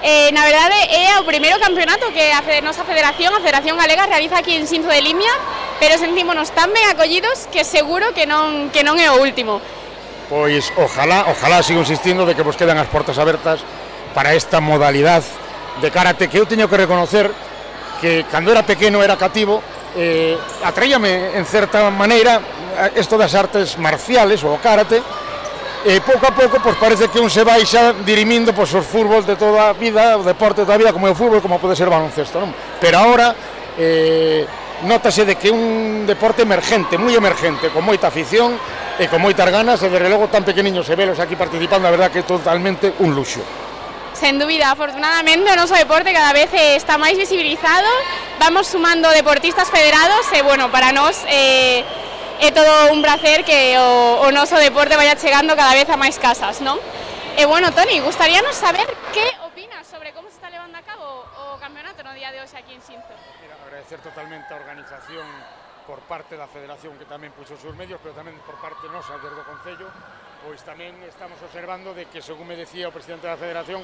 Na verdade é o primeiro campeonato que a nosa Federación Galega, realiza aquí en Xinzo de Limia, pero sentímonos tan ben acollidos que seguro que non é o último. Pois ojalá sigo insistindo de que vos quedan as portas abertas para esta modalidade de karate que eu teño que reconocer que cando era pequeno era cativo, atraíame en certa maneira isto das artes marciales, o karate. Pouco a pouco, pois parece que un se vai xa dirimindo pois, os fútbol de toda a vida, o deporte de toda a vida, como é o fútbol, como pode ser o baloncesto, non? Pero agora, notase de que é un deporte emergente, moi emergente, con moita afición e con moitas ganas, e desde logo tan pequeniños e velos aquí participando, a verdad que é totalmente un luxo. Sen dúbida, afortunadamente o noso deporte cada vez está máis visibilizado, vamos sumando deportistas federados e, bueno, para nós é todo un placer que o noso deporte vaya chegando cada vez a máis casas, non? E, bueno, Toni, gustaríanos saber que opinas sobre como se está levando a cabo o campeonato no día de hoxe aquí en Xinzo. Mira, agradecer totalmente a organización por parte da Federación que tamén puxo os seus medios, pero tamén por parte nosa desde o Concello, pois tamén estamos observando de que, según me decía o presidente da Federación,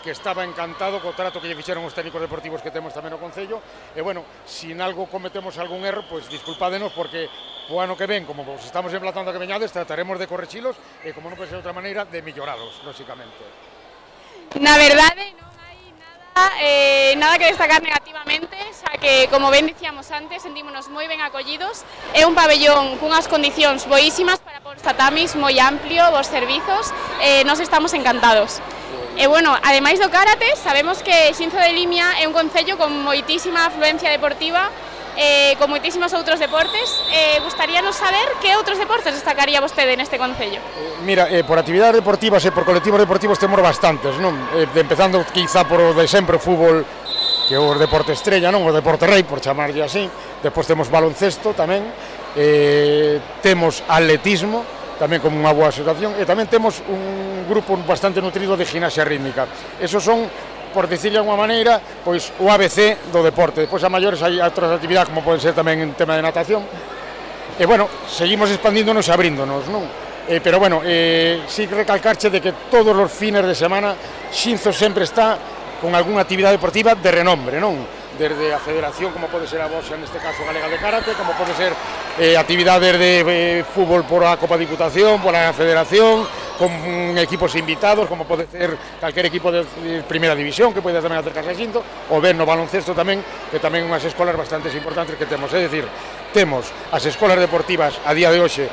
que estaba encantado co trato que lle fixeron os técnicos deportivos que temos tamén no Concello, e, bueno, se en algo cometemos algún erro, pois disculpádenos, porque o ano que ven, como vos estamos emplazando a que veñades, trataremos de correxilos e, como non pode ser de outra maneira, de melloralos, lóxicamente. Na verdade, non hai nada que destacar negativamente, xa que, como ben dicíamos antes, sentímonos moi ben acollidos. É un pabellón cunhas condicións boísimas para pôr tatamis, moi amplio, vos servizos, nos estamos encantados. E, bueno, ademais do karate, sabemos que Xinzo de Limia é un concello con moitísima afluencia deportiva, con moitísimos outros deportes. Gustaríanos saber que outros deportes destacaría vostede neste concello. Mira, por actividades deportivas e por colectivos deportivos temos bastantes, non? Empezando quizá por o de sempre, o fútbol, que é o deporte estrella, non? O deporte rei, por chamarlle así. Despois temos baloncesto tamén, temos atletismo, tamén como unha boa asociación, e tamén temos un grupo bastante nutrido de gimnasia rítmica. Esos son, por dicirle de alguma maneira, pois o ABC do deporte. Depois a maiores hai outras actividades, como poden ser tamén en tema de natación. E, bueno, seguimos expandíndonos e abríndonos, non? Pero, bueno, sí que recalcarche de que todos os fines de semana Xinzo sempre está con algunha actividade deportiva de renombre, non? Desde a Federación, como pode ser a vosa, neste caso Galega de Karate, como pode ser actividades de fútbol por a Copa Diputación, por a Federación, con equipos invitados, como pode ser calquer equipo de primeira división, que pode tamén acercarse a Xinzo, ou ben no baloncesto tamén, que tamén unhas escolas bastante importantes que temos. É dicir, temos as escolas deportivas a día de hoxe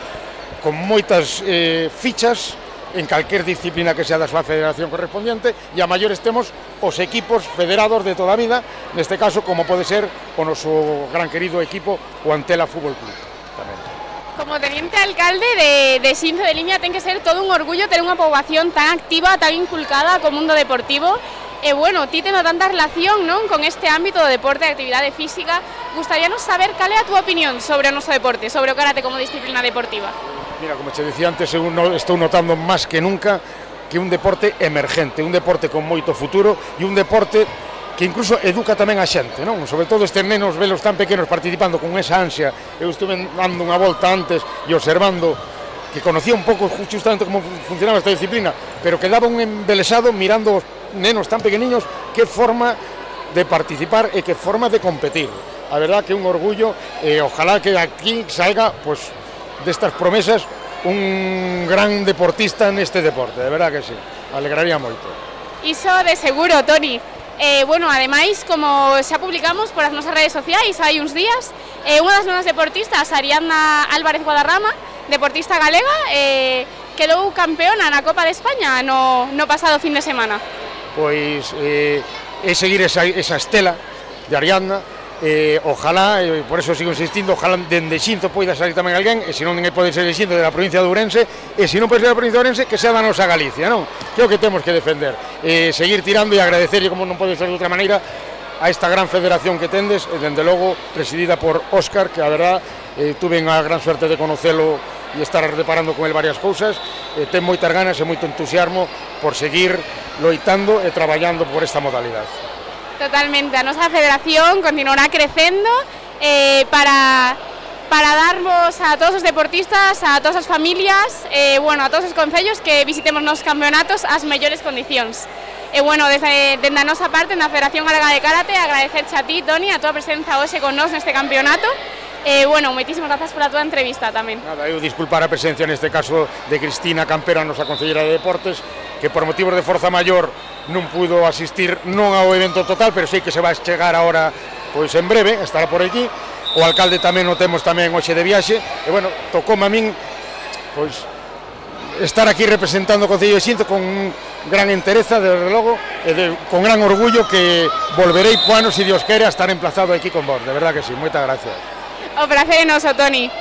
con moitas fichas en calquer disciplina que sea da súa federación correspondiente, e a maiores temos os equipos federados de toda a vida, neste caso como pode ser o noso gran querido equipo o Antela Fútbol Club tamén. Como teniente alcalde de Xinzo de Limia ten que ser todo un orgullo ter unha poboación tan activa, tan inculcada co mundo deportivo. E bueno, ti tendo tanta relación, non, con este ámbito do deporte e actividade física, gustaríanos saber cal é a túa opinión sobre o noso deporte, sobre o karate como disciplina deportiva. Mira, como te decía antes, eu estou notando máis que nunca que un deporte emergente, un deporte con moito futuro e un deporte que incluso educa tamén a xente, non? Sobre todo estes nenos, velos tan pequenos participando con esa ansia. Eu estuve dando unha volta antes e observando que conocía un pouco justamente como funcionaba esta disciplina, pero quedaba un embelesado mirando os nenos tan pequeniños que forma de participar e que forma de competir. A verdad que un orgullo, ojalá que aquí salga, pues, destas promesas un gran deportista neste deporte, de verdad que sí, alegraría moito. Iso de seguro, Toni. Bueno, ademais, como xa publicamos por as nosas redes sociais hai uns días, unha das nosas deportistas, Ariadna Álvarez Guadarrama, deportista galega, quedou campeona na Copa de España no pasado fin de semana. Pois é seguir esa estela de Ariadna, ojalá, por eso sigo insistindo, ojalá dende Xinzo poida salir tamén alguén, e se non pode ser de Xinzo, de la provincia de Ourense, e se non pode ser da provincia de Ourense, que sea da nosa Galicia, non? Que é o que temos que defender, seguir tirando e agradecerlle, como non pode ser de outra maneira, a esta gran federación que tendes, e dende logo presidida por Óscar, que a verdad tuve a gran suerte de conocelo e estar deparando con el varias cousas, ten moitas ganas e moito entusiasmo por seguir loitando e traballando por esta modalidade. Totalmente, a nosa federación continuará crecendo para darmos a todos os deportistas, a todas as familias, bueno, a todos os concellos que visitemos nos campeonatos as mellores condicións. E bueno, desde a nosa parte, na Federación Galega de Karate, agradecerche a ti, Toni, a túa presenza hoxe con nós neste campeonato. Bueno, moitísimas grazas pola túa entrevista tamén. Nada, eu disculpar a presencia neste caso de Cristina Campera, nosa concelleira de Deportes, que por motivos de forza maior non pudo asistir non ao evento total, pero sei que se vai chegar agora, pois en breve, estará por aquí. O alcalde tamén o temos tamén hoxe de viaxe, e bueno, tocoume a min, pois, estar aquí representando o Concello de Xinzo con gran entereza, desde logo, e con gran orgullo que volverei po ano, se Dios quere, a estar emplazado aquí con vos, de verdad que sí, moitas gracias. O prazer é noso, Toni.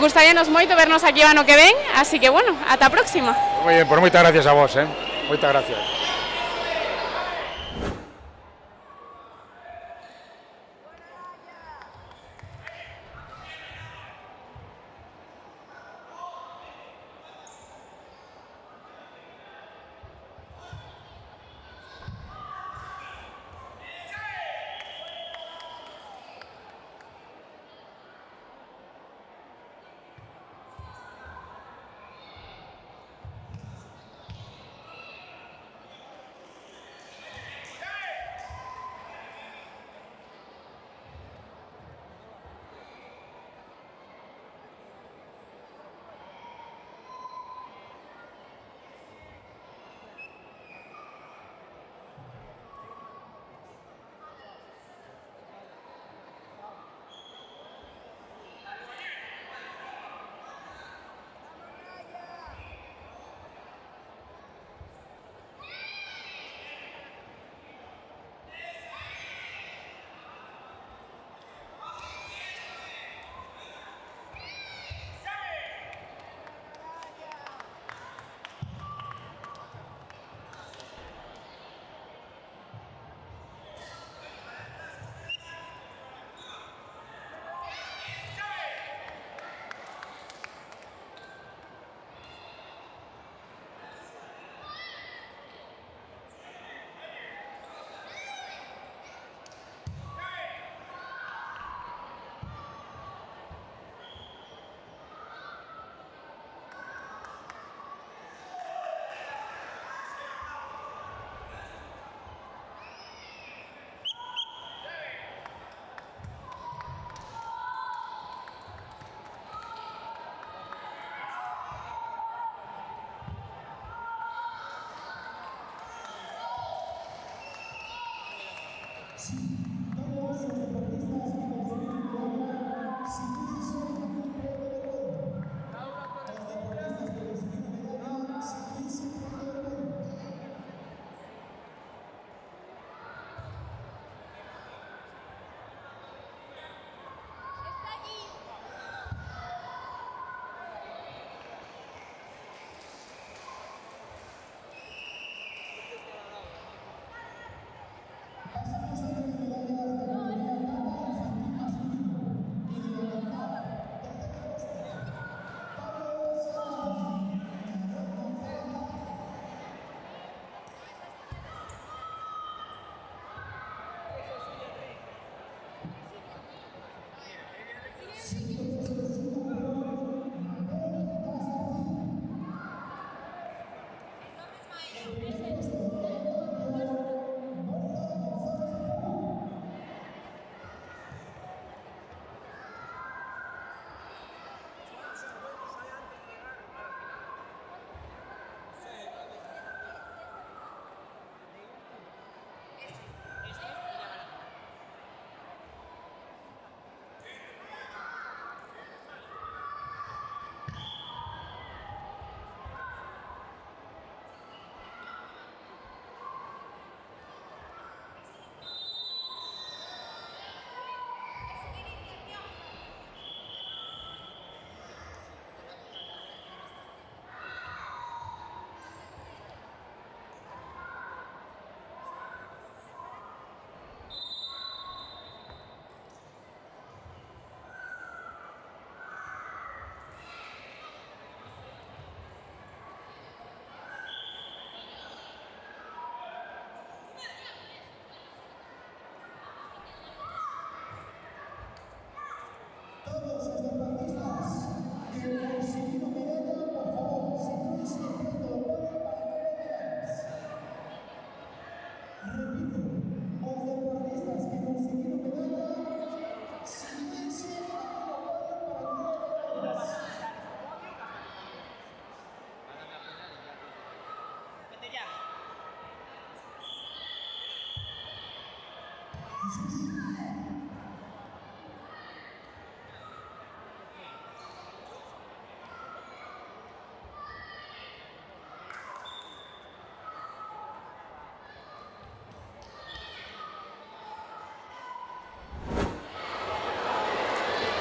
Gustaríanos moito vernos aquí o ano que ven, así que, bueno, ata a próxima. Moi ben, pues moitas gracias a vos, moitas gracias.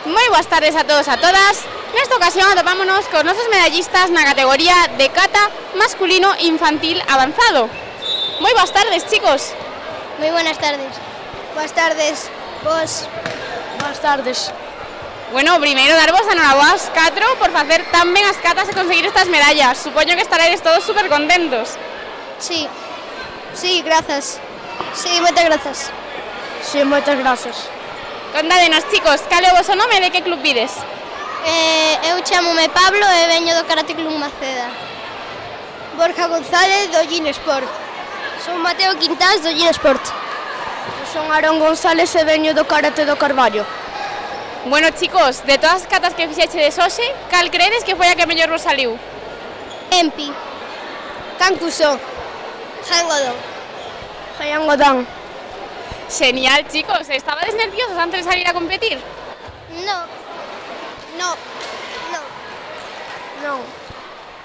Moi boas tardes a todos e a todas. Nesta ocasión atopámonos con nosos medallistas na categoría de kata masculino infantil avanzado. Moi boas tardes, chicos. Muy buenas tardes. Buenas tardes. Vos. Boas tardes. Bueno, primeiro darvos a noraboa aos 4 por facer tan ben as catas e conseguir estas medallas. Supoño que estaredes todos super contentos. Sí. Sí, gracias. Sí, moitas grazas. Sí, moitas grazas. Contádenos, chicos, cal é o voso nome e de que club vides? Eu chamome Pablo e veño do Karate Club Maceda. Borja González do Gin Sport. Son Mateo Quintás do Gin Sport. Son Aarón González e veño do Karate do Carballo. Bueno, chicos, de todas as catas que fixechedes hoxe, cal credes que foi a que mellor vos saliu? Empi. Cancuso. Hangodo. Hayangodán. Genial, chicos, estabades nerviosos antes de salir a competir? No. No. No. Non.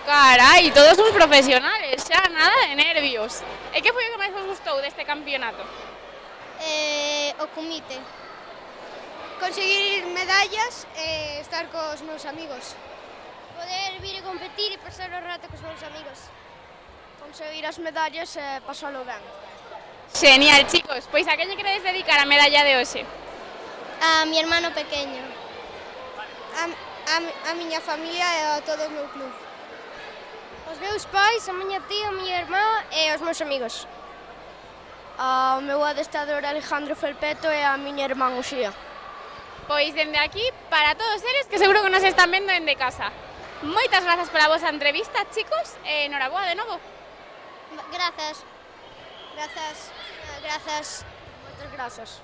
Carai, todos uns profesionales, xa nada de nervios. E que foi o que máis vos gustou deste campeonato? O comite. Conseguir medallas e estar cos meus amigos. Poder vir e competir e pasar o rato cos meus amigos. Conseguir as medallas e pasalo ben. Genial, chicos, pois a que lle queredes dedicar a medalla de hoxe? A mi hermano pequeño. A miña familia e a todo o meu club. Os meus pais, a miña tía, a miña irmá e os meus amigos. Ao meu adestrador Alejandro Felpeto e a miña irmán Uxía. Pois dende aquí, para todos eles que seguro que nos están vendo dende casa. Moitas grazas pola vosa entrevista, chicos, e noraboa de novo. Grazas. Grazas. Grazas. Moitas grazas.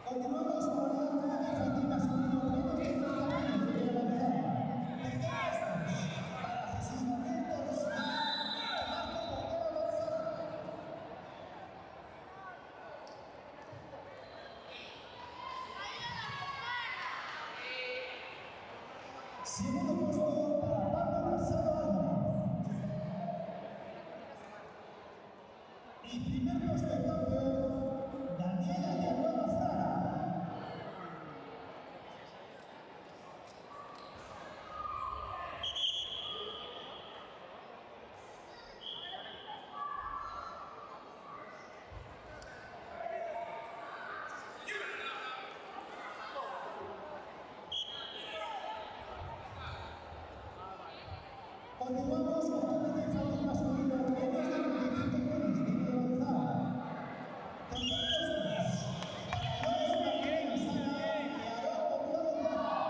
Continuamos con el karate infantil masculino pleno de Jesús Manuel Torres y Marco Portela González. Segundo puesto para Pablo Rosado Álvarez. Y primer puesto de campeón, Daniela Villanueva Fraga. Continuamos con el karate infantil masculino en este 95 kilos de Miguel González. Tercer puesto para Lois Martínez Sara y Aarón González Lara.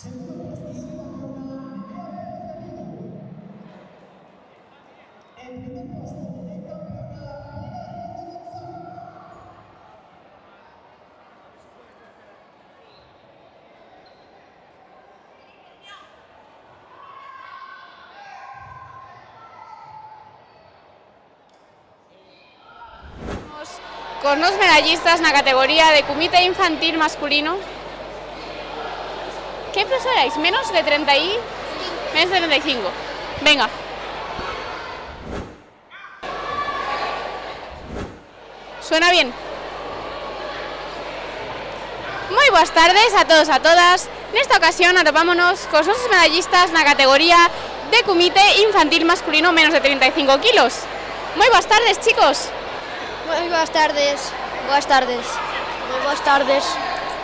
Con los medallistas na categoría de comité infantil masculino. ¿Qué peso erais? ¿Menos de 30 y...? Menos de 35. Venga. ¿Suena bien? Moi boas tardes a todos e a todas. Nesta ocasión atopámonos cos nosos medallistas na categoría de comité infantil masculino menos de 35 kilos. Moi boas tardes, chicos. Moi boas tardes. Boas tardes. Moi boas tardes.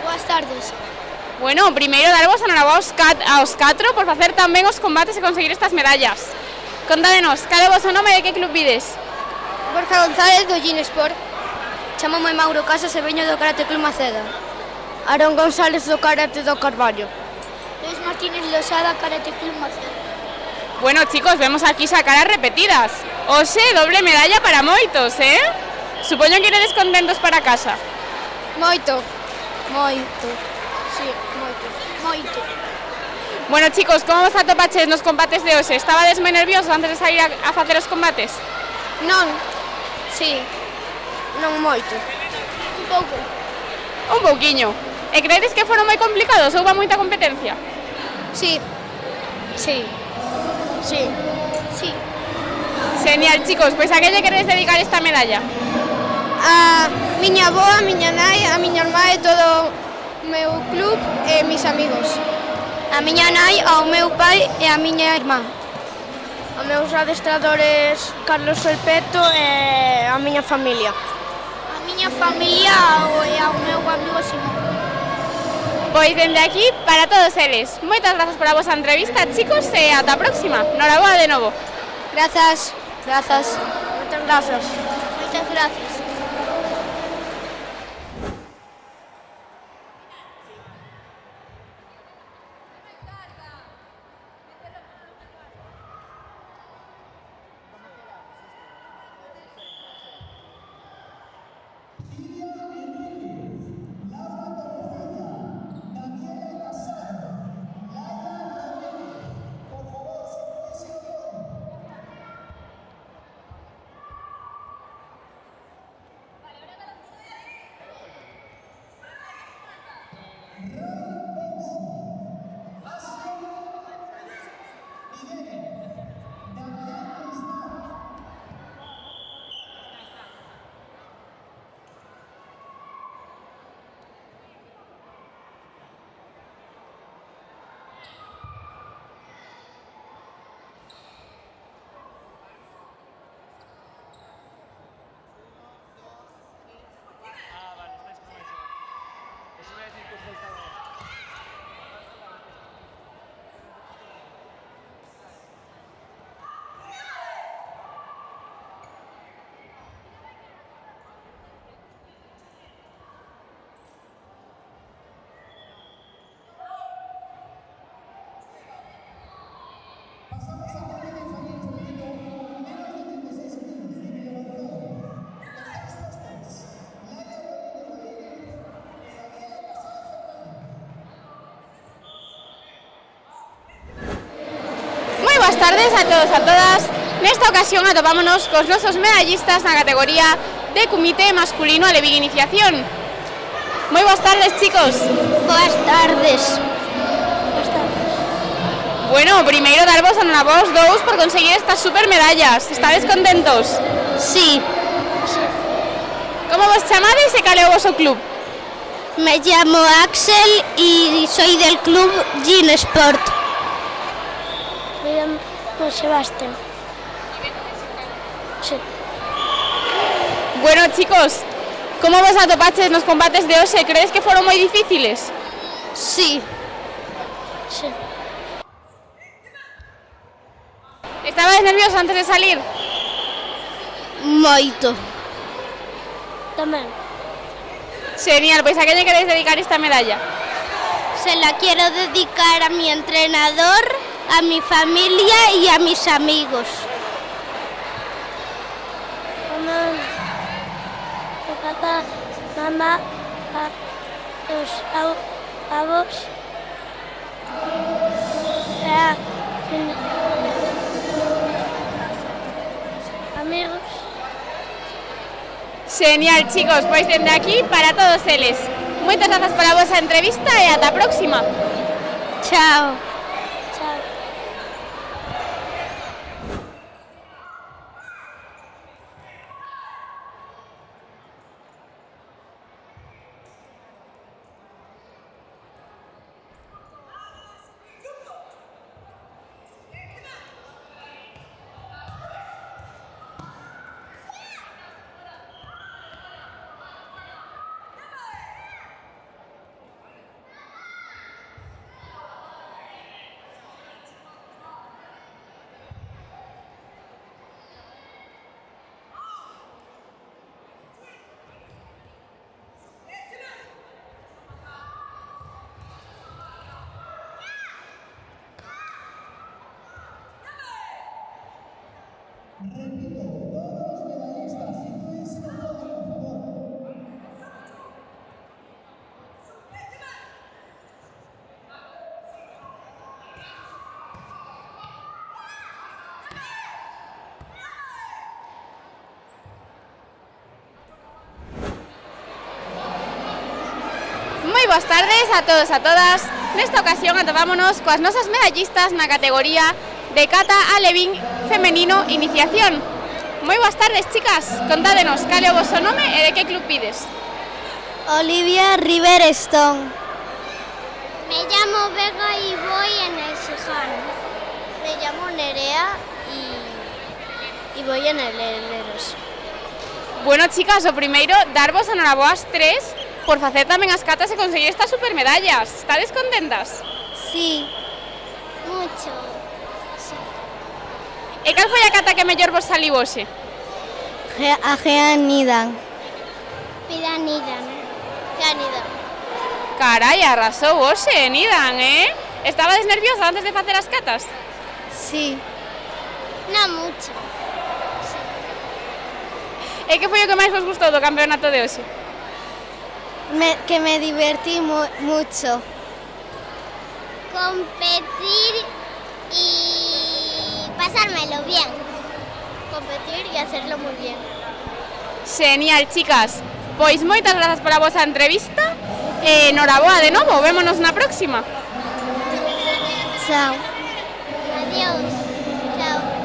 Boas tardes. Bueno, primeiro darvos a enhoraboa aos 4 por facer tan ben os combates e conseguir estas medallas. Contádenos, cal é o vosso nome e de que club vides? Borja González do Ginesport. Chámame Mauro Casas e veño do Karate Club Maceda. Aaron González do Karate do Carballo. Luis Martínez Losada, Karate Club Maceda. Bueno, chicos, vemos aquí sacaras repetidas. Ose, doble medalla para moitos, Supoño que iredes contentos para casa. Moito. Moito. Sí, moito. Moito. Bueno, chicos, como vos atopaches nos combates de hoxe? Estabades moi nerviosos antes de sair a facer os combates? Non. Sí. Non moito. Un pouco. Un pouquiño. E credes que foron moi complicados? Houve moita competencia? Sí. Sí. Sí. Sí. Genial, chicos, pois a que lle queredes dedicar esta medalla? A miña avoa, a miña nai, a miña irmá e todo o meu club e mis amigos. A miña nai, ao meu pai e a miña irmá. Os meus adestradores Carlos Felpeto e a miña familia. A miña familia e ao meu amigo Simón. Pois dende aquí para todos eles. Moitas grazas pola vosa entrevista, chicos, e ata a próxima. Noraboa de novo. Grazas. Grazas. Moitas grazas. Moitas grazas. Boas tardes a todos e a todas. Nesta ocasión atopámonos cos nosos medallistas na categoría de comité masculino a Leviga Iniciación. Moi boas tardes, chicos. Boas tardes. Bueno, primeiro darvos a vos dous por conseguir estas super medallas. Estades contentos? Sí. Como vos chamades e cal é o voso club? Me llamo Axel y soy del club Ginesport. Me llamo Sebastián. Sí. Bueno, chicos, como vos atopaches nos combates de hoxe? Crees que foron moi difíciles? Sí. Sí. Estabas nervioso antes de salir? Moito. Tamén. Genial, pois a que lle queréis dedicar esta medalla? Se se la quiero dedicar a mi entrenador, a mi familia y a mis amigos. Papá, mamá, los avós, amigos. Genial, chicos, pois dende aquí para todos eles. Moitas grazas pola vosa entrevista e ata a próxima. Chao. Chao. Repito, todos los medallistas, sitúense en el podio, por favor. Moi boas tardes a todos e a todas. Nesta ocasión atopámonos coas nosas medallistas na categoría de cata alevín femenino iniciación. Moi boas tardes, chicas. Contádenos cal é o voso nome e de que club pides. Olivia Riverstone. Me llamo Vega y voy en el Sejano. Me llamo Nerea y voy en el Herreros. Bueno, chicas, o primeiro, darvos a noraboas tres por facer tamén as catas e conseguir estas supermedallas. Estades contentas? Sí, mucho. E cal foi a cata que mellor vos saliu hoxe? A Geanidan. Pidanidan. Geanidan. Carai, arrasou hoxe, Nidan, Estabades nerviosa antes de facer as catas? Sí. No mucho. E que foi o que máis vos gustou do campeonato de hoxe? Que me divertí mucho. Competir y pasármelo bien. Competir y hacerlo muy bien. Genial, chicas. Pois moitas grazas pola vosa entrevista e noraboa de novo, vémonos na próxima. Chao. Adiós. Chao.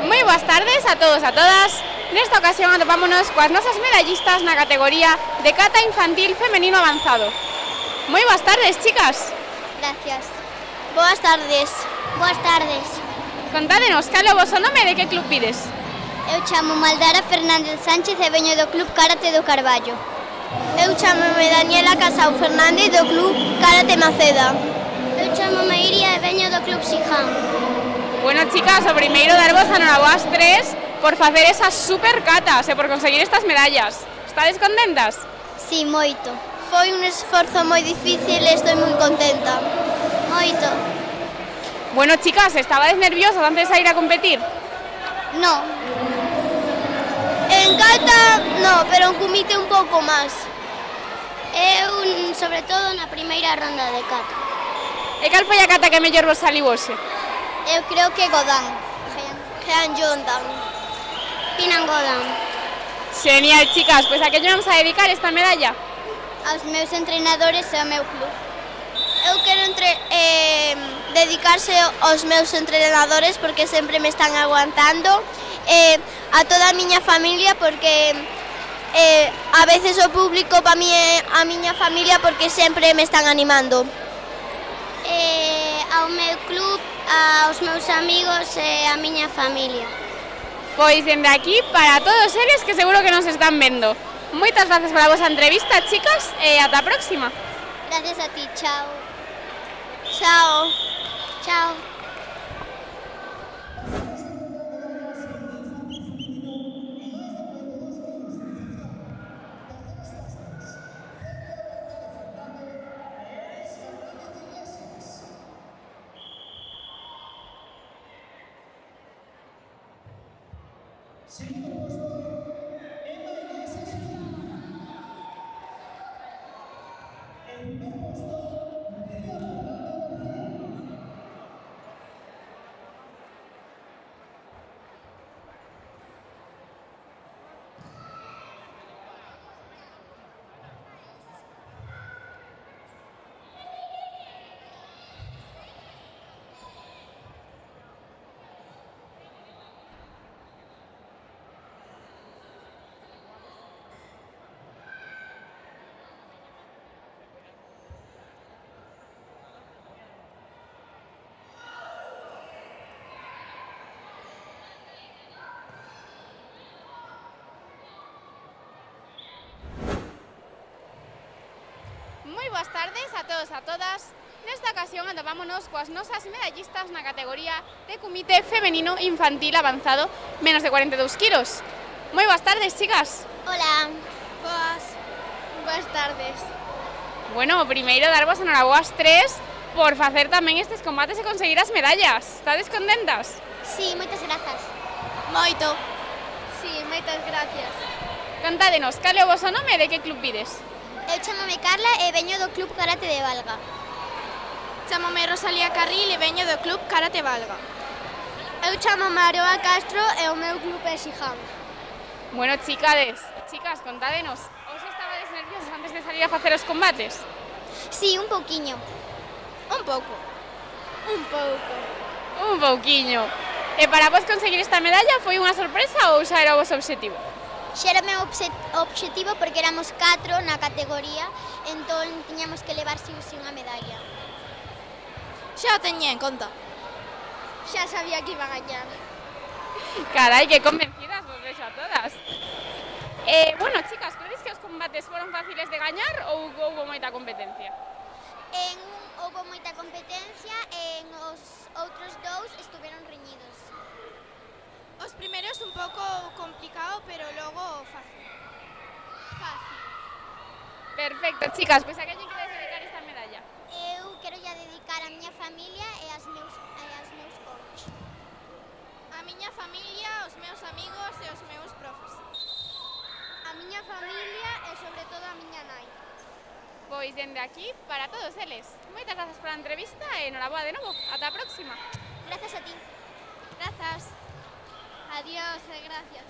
Moi boas tardes a todos e a todas. Nesta ocasión atopámonos coas nosas medallistas na categoría de cata infantil femenino avanzado. Moi boas tardes, chicas. Gracias. Boas tardes. Boas tardes. Contádenos, cal é o voso nome e de que club pides? Eu chamo Maldara Fernández Sánchez e veño do Club Karate do Carballo. Eu chamome Daniela Casau Fernández do Club Karate Maceda. Eu chamome Iria e veño do Club Siján. Bueno, chicas, o primeiro darvos a noraboas 3 por facer esas super catas e por conseguir estas medallas. Estades contentas? Sí, moito. Foi un esforzo moi difícil e estou moi contenta. Moito. Bueno, chicas, estabades nerviosas antes de sair a competir? No. En cata, no, pero en comité un pouco máis. Eu, sobre todo, na primeira ronda de cata. E cal foi a cata que mellor vos saliu hoxe? Eu creo que Godán. Jean Jondan. Pinan Godán. Genial, chicas, pois a que lle vamos a dedicar esta medalla? Aos meus entrenadores e ao meu club. Eu quero dedicarse aos meus entrenadores porque sempre me están aguantando, a toda a miña familia porque a veces o público para mí é a miña familia porque sempre me están animando. Ao meu club, aos meus amigos e a miña familia. Pois dende aquí para todos eles que seguro que nos están vendo. Moitas gracias pola vosa entrevista, chicas, e ata a próxima. Gracias a ti, chao. Chao. Chao. Moi boas tardes a todos e a todas. Nesta ocasión atopámonos coas nosas medallistas na categoría de comité femenino infantil avanzado menos de 42 kilos. Moi boas tardes, chicas. Hola. Boas tardes. Bueno, primeiro darvos enhoraboas 3 por facer tamén estes combates e conseguir as medallas. Estades contentas? Sí, moitas grazas. Moito. Sí, moitas gracias. Contádenos, cal é o voso nome e de que club pides? Eu chamome Carla e veño do Club Karate de Valga. Chamome Rosalía Carril e veño do Club Karate Valga. Eu chamome Aroa Castro e o meu club é Siján. Bueno, chicas, contádenos, os estabades nerviosas antes de salir a facer os combates? Sí, un pouquiño. Un pouco. Un pouquiño. E para vos conseguir esta medalla foi unha sorpresa ou xa era o vosso obxectivo? Xa era o meu obxectivo porque éramos 4 na categoría, entón tiñamos que levar si unha medalla. Xa o teñía en conta. Xa sabía que iba a gañar. Carai, que convencidas vos vexo a todas. Bueno, chicas, credes que os combates foron fáciles de gañar ou houbo moita competencia? Houbo moita competencia e os outros dous estuveron reñidos. Os primeiros un pouco complicado, pero logo fácil. Perfecto, chicas, pois a que lle queres dedicar esta medalla? Eu quero ya dedicar a miña familia e aos meus coach. A miña familia, os meus amigos e os meus profes. A miña familia e sobre todo a miña nai. Pois dende aquí para todos eles. Moitas grazas pola entrevista e enhoraboa de novo. Ata a próxima. Gracias a ti. Gracias. Adiós, gracias.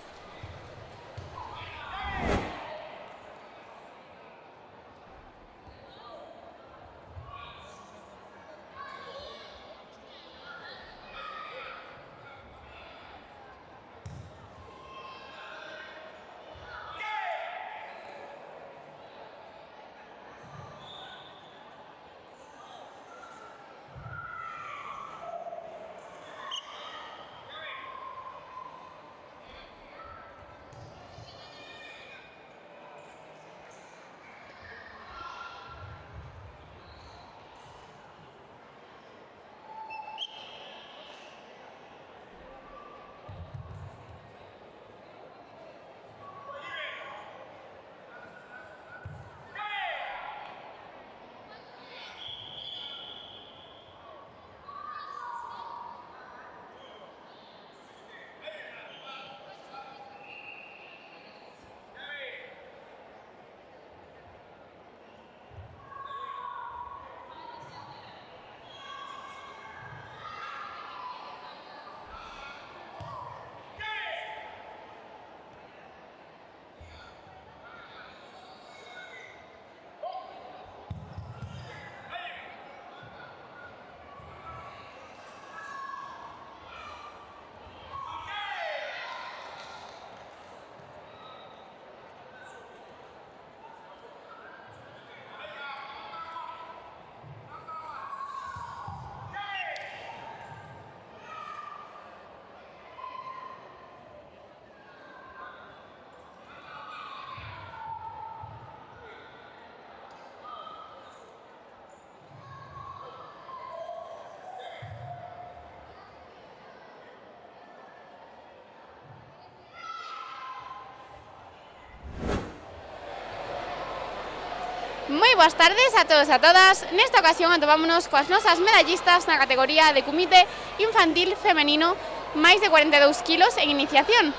Moi boas tardes a todos e a todas. Nesta ocasión atopámonos coas nosas medallistas na categoría de comité infantil femenino máis de 42 kilos en iniciación.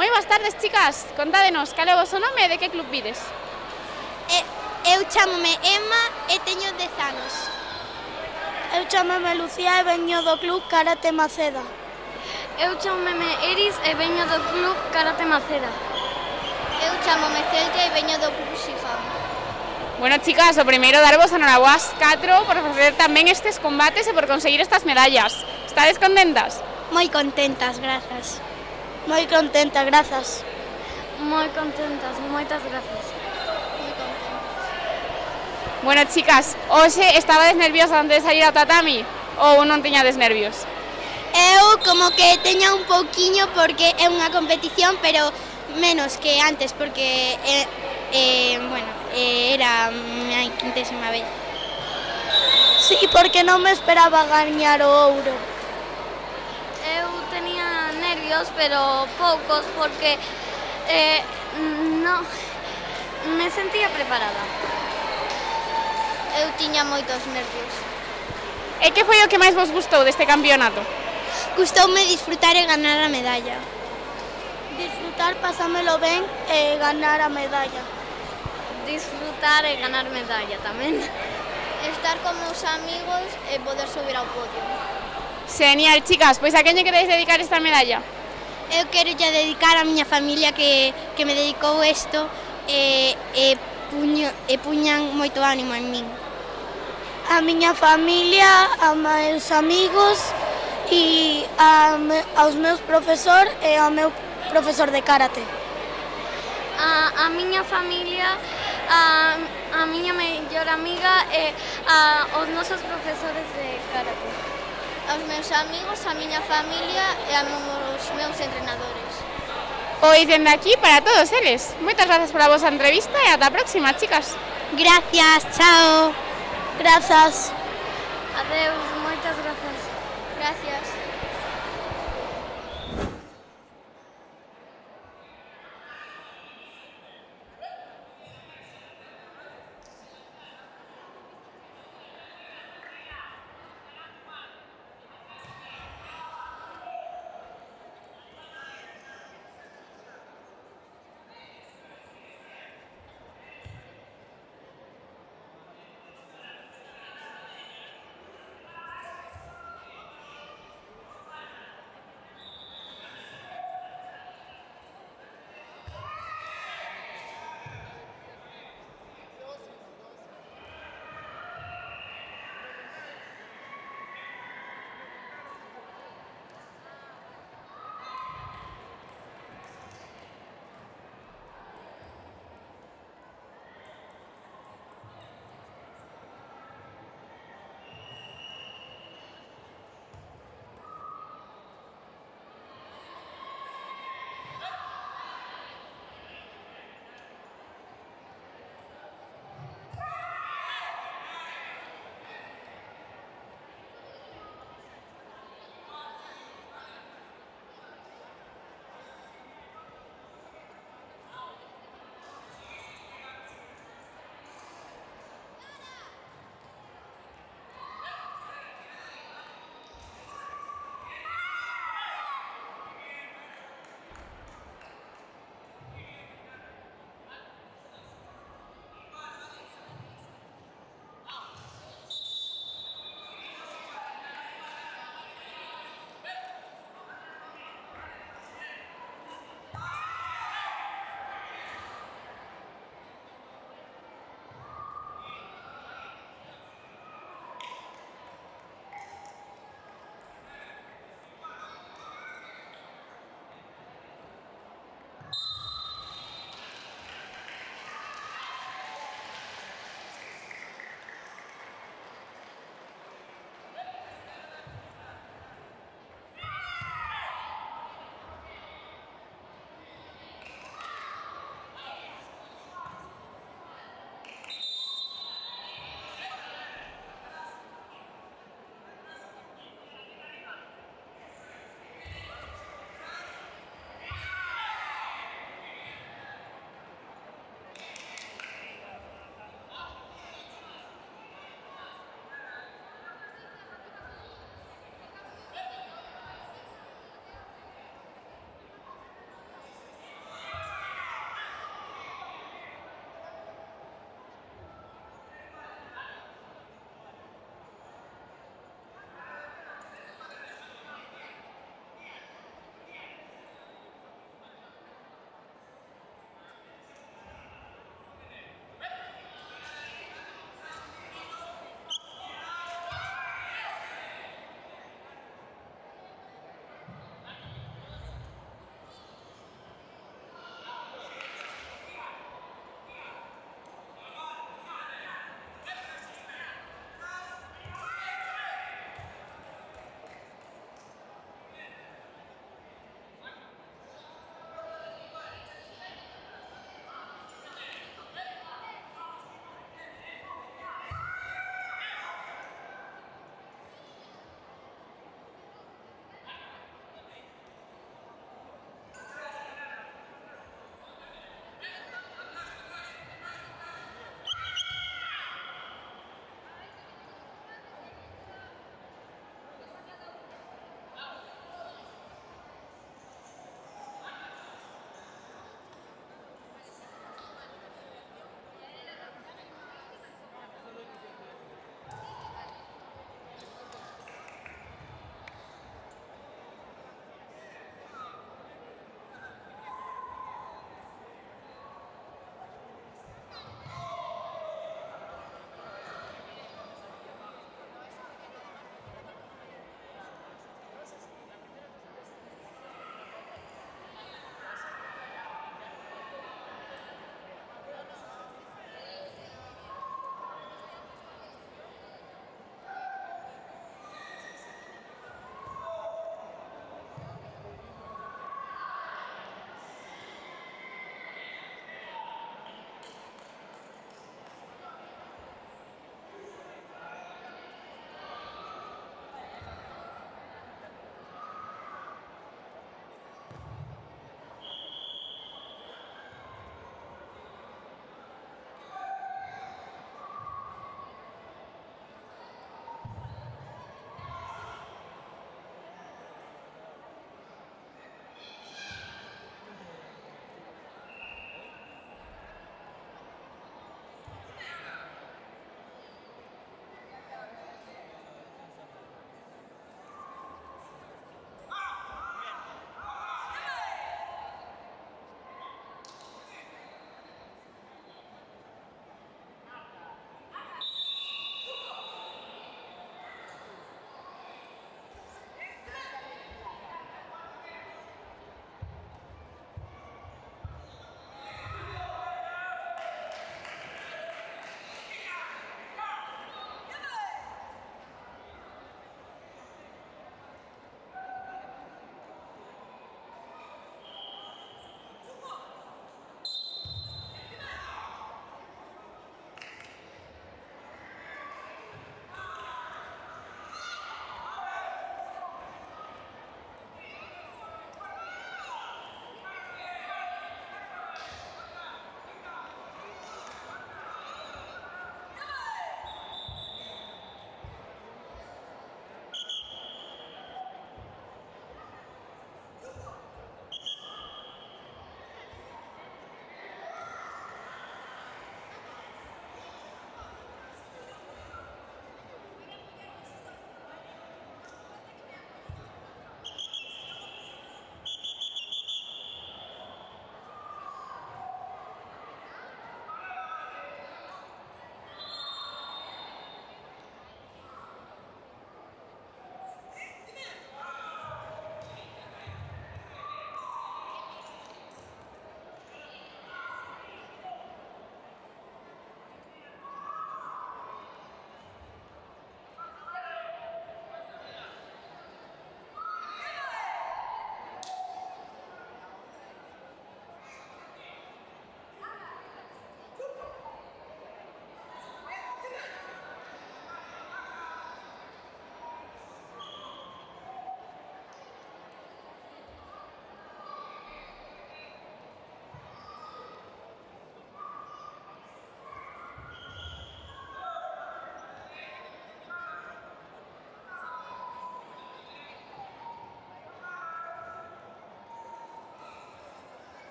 Moi boas tardes, chicas. Contádenos cal é o vosso nome e de que club vides. Eu chámome Emma e teño 10 anos. Eu chamame Lucía e veño do club Karate Maceda. Eu chámome Iris e veño do club Karate Maceda. Eu chámome Celtia e veño do club Xiján. Bueno, chicas, o primeiro darvos a enhoraboa ás 4 por facer tamén estes combates e por conseguir estas medallas. Estades contentas? Moi contentas, grazas. Moi contenta, grazas. Moi contentas, moitas grazas. Moi contentas. Bueno, chicas, hoxe estabades nerviosas antes de salir ao tatami ou non tiñades nervios? Eu como que teña un pouquiño porque é unha competición, pero menos que antes, porque era a miña 50ª vez. Sí, porque non me esperaba gañar o ouro. Eu tenía nervios, pero poucos, porque non me sentía preparada. Eu tiña moitos nervios. E que foi o que máis vos gustou deste campeonato? Gustoume disfrutar e ganar a medalla. Disfrutar, pasámelo ben e ganar a medalla. Disfrutar e ganar medalla tamén. Estar con meus amigos e poder subir ao podio. Genial, chicas, pois a quen lle queréis dedicar esta medalla? Eu quero lle dedicar a miña familia que me dedicou isto e puñan moito ánimo en min. A miña familia, a meus amigos e aos meus profesor e ao meu profesor de karate. A miña familia, a miña mellor amiga e aos nosos profesores de karate. Aos meus amigos, a miña familia e aos meus entrenadores. Pois dende aquí para todos eles. Moitas grazas pola vosa entrevista e ata a próxima, chicas. Gracias, chao. Grazas. Adeus, moitas grazas. Gracias.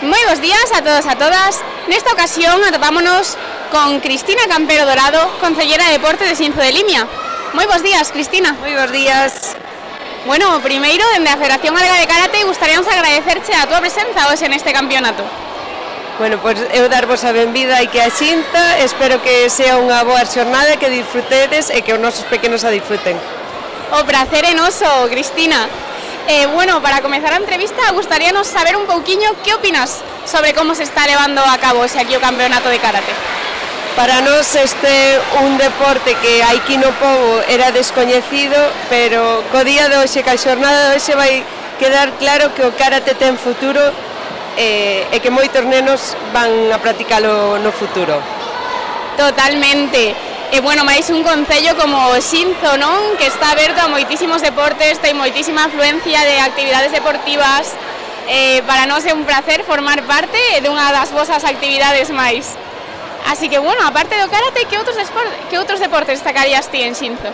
Moi bons días a todos e a todas. Nesta ocasión atopámonos con Cristina Campero Dorado, concellera de Deporte de Xinzo de Limia. Moi bons días, Cristina. Moi bons días. Bueno, primeiro, dende a Federación Galega de Karate, gustaríamos agradecerche a túa presenza hoxe neste campeonato. Bueno, pois eu darvos a benvida aquí a Xinzo, espero que sea unha boa xornada, que disfrutedes e que os nosos pequenos a disfruten. O prazer é noso, Cristina. Bueno, para comezar a entrevista, gustaríanos saber un pouquiño que opinas sobre como se está levando a cabo ese aquí o campeonato de karate. Para nós este é un deporte que aquí no pobo era descoñecido, pero co día de hoxe, ca xornada de hoxe vai quedar claro que o karate ten futuro e que moitos nenos van a practicalo no futuro. Totalmente. E bueno, máis un concello como Xinzo, non? Que está aberto a moitísimos deportes, ten moitísima afluencia de actividades deportivas. Para nós é un placer formar parte dunha das vosas actividades máis. Así que, bueno, aparte do karate, que outros deportes destacarías ti en Xinzo?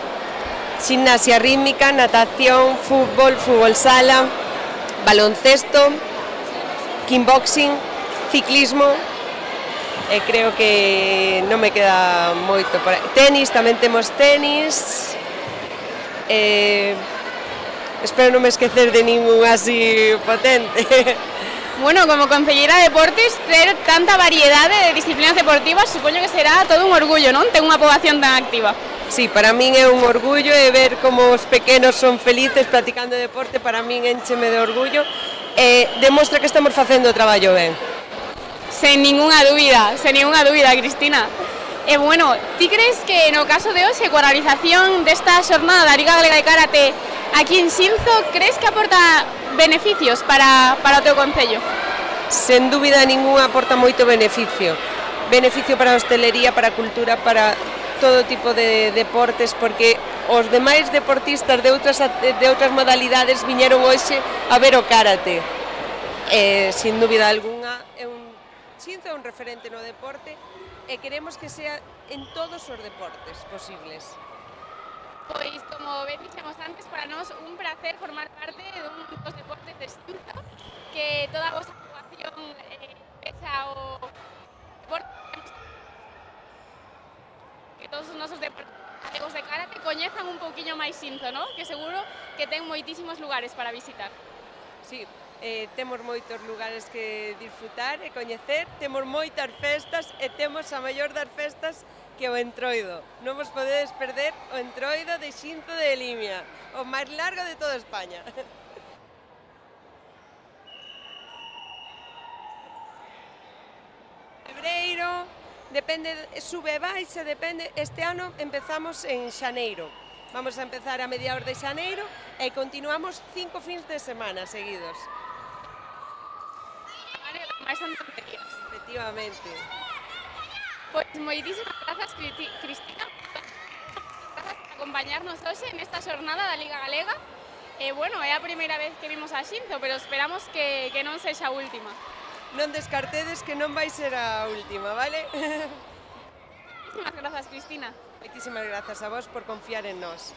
Gimnasia rítmica, natación, fútbol, fútbol sala, baloncesto, kickboxing, ciclismo. Creo que non me queda moito por aí. Tenis, tamén temos tenis. Espero non me esquecer de ningún así potente. Bueno, como concellera de deportes, ter tanta variedade de disciplinas deportivas, supoño que será todo un orgullo, non? Ten unha poboación tan activa. Sí, para min é un orgullo e ver como os pequenos son felices practicando deporte, para min encheme de orgullo e demostra que estamos facendo o traballo ben. Sen ninguna dúbida, Cristina. E bueno, ti crees que no caso de hoxe, coa realización desta xornada da Liga Galega de Karate aquí en Xinzo, crees que aporta beneficios para o teu concello? Sen dúbida ninguna aporta moito beneficio. Beneficio para a hostelería, para a cultura, para todo tipo de deportes, porque os demais deportistas de outras modalidades viñeron hoxe a ver o karate. Sin dúbida alguna, Xinzo é un referente no deporte e queremos que sea en todos os deportes posibles. Pois, como ben dixemos antes, para nós un placer formar parte dun dos deportes de Xinzo, que toda a vosa poboación pecha o deporte, que todos os nosos deportes de karate coñezan un pouquiño máis Xinzo, non? Que seguro que ten moitísimos lugares para visitar. Sí, temos moitos lugares que disfrutar e coñecer, temos moitas festas e temos a maior das festas que o Entroido. Non vos podedes perder o Entroido de Xinzo de Limia, o máis largo de toda España. Febreiro, depende, sube e baixa, depende. Este ano empezamos en xaneiro. Vamos a empezar a mediados de xaneiro e continuamos 5 fins de semana seguidos. Máis son tonterías. Efectivamente. Pois moitísimas grazas, Cristina, por acompañarnos hoxe nesta xornada da Liga Galega. Bueno, é a primeira vez que vimos a Xinzo, pero esperamos que non sexa a última. Non descartedes que non vai ser a última, vale? Moitísimas grazas, Cristina. Moitísimas grazas a vos por confiar en nós.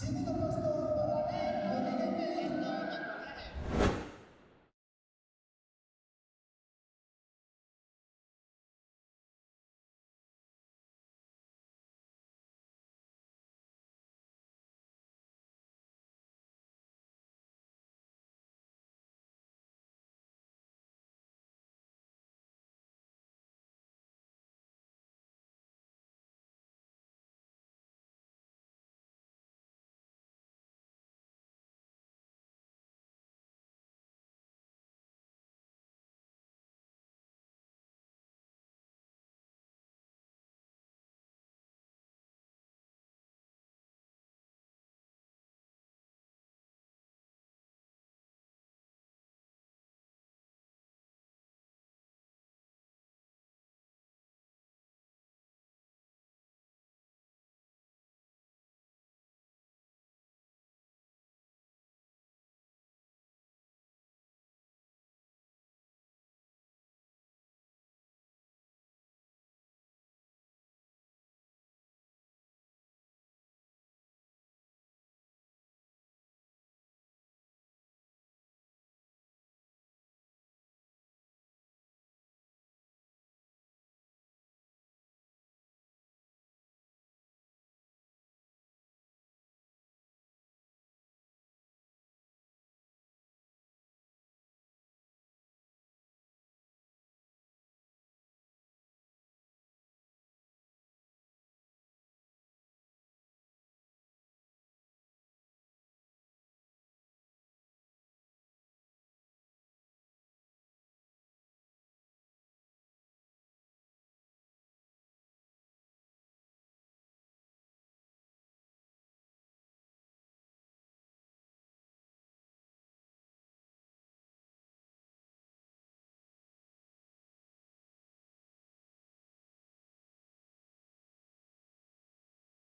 Segundo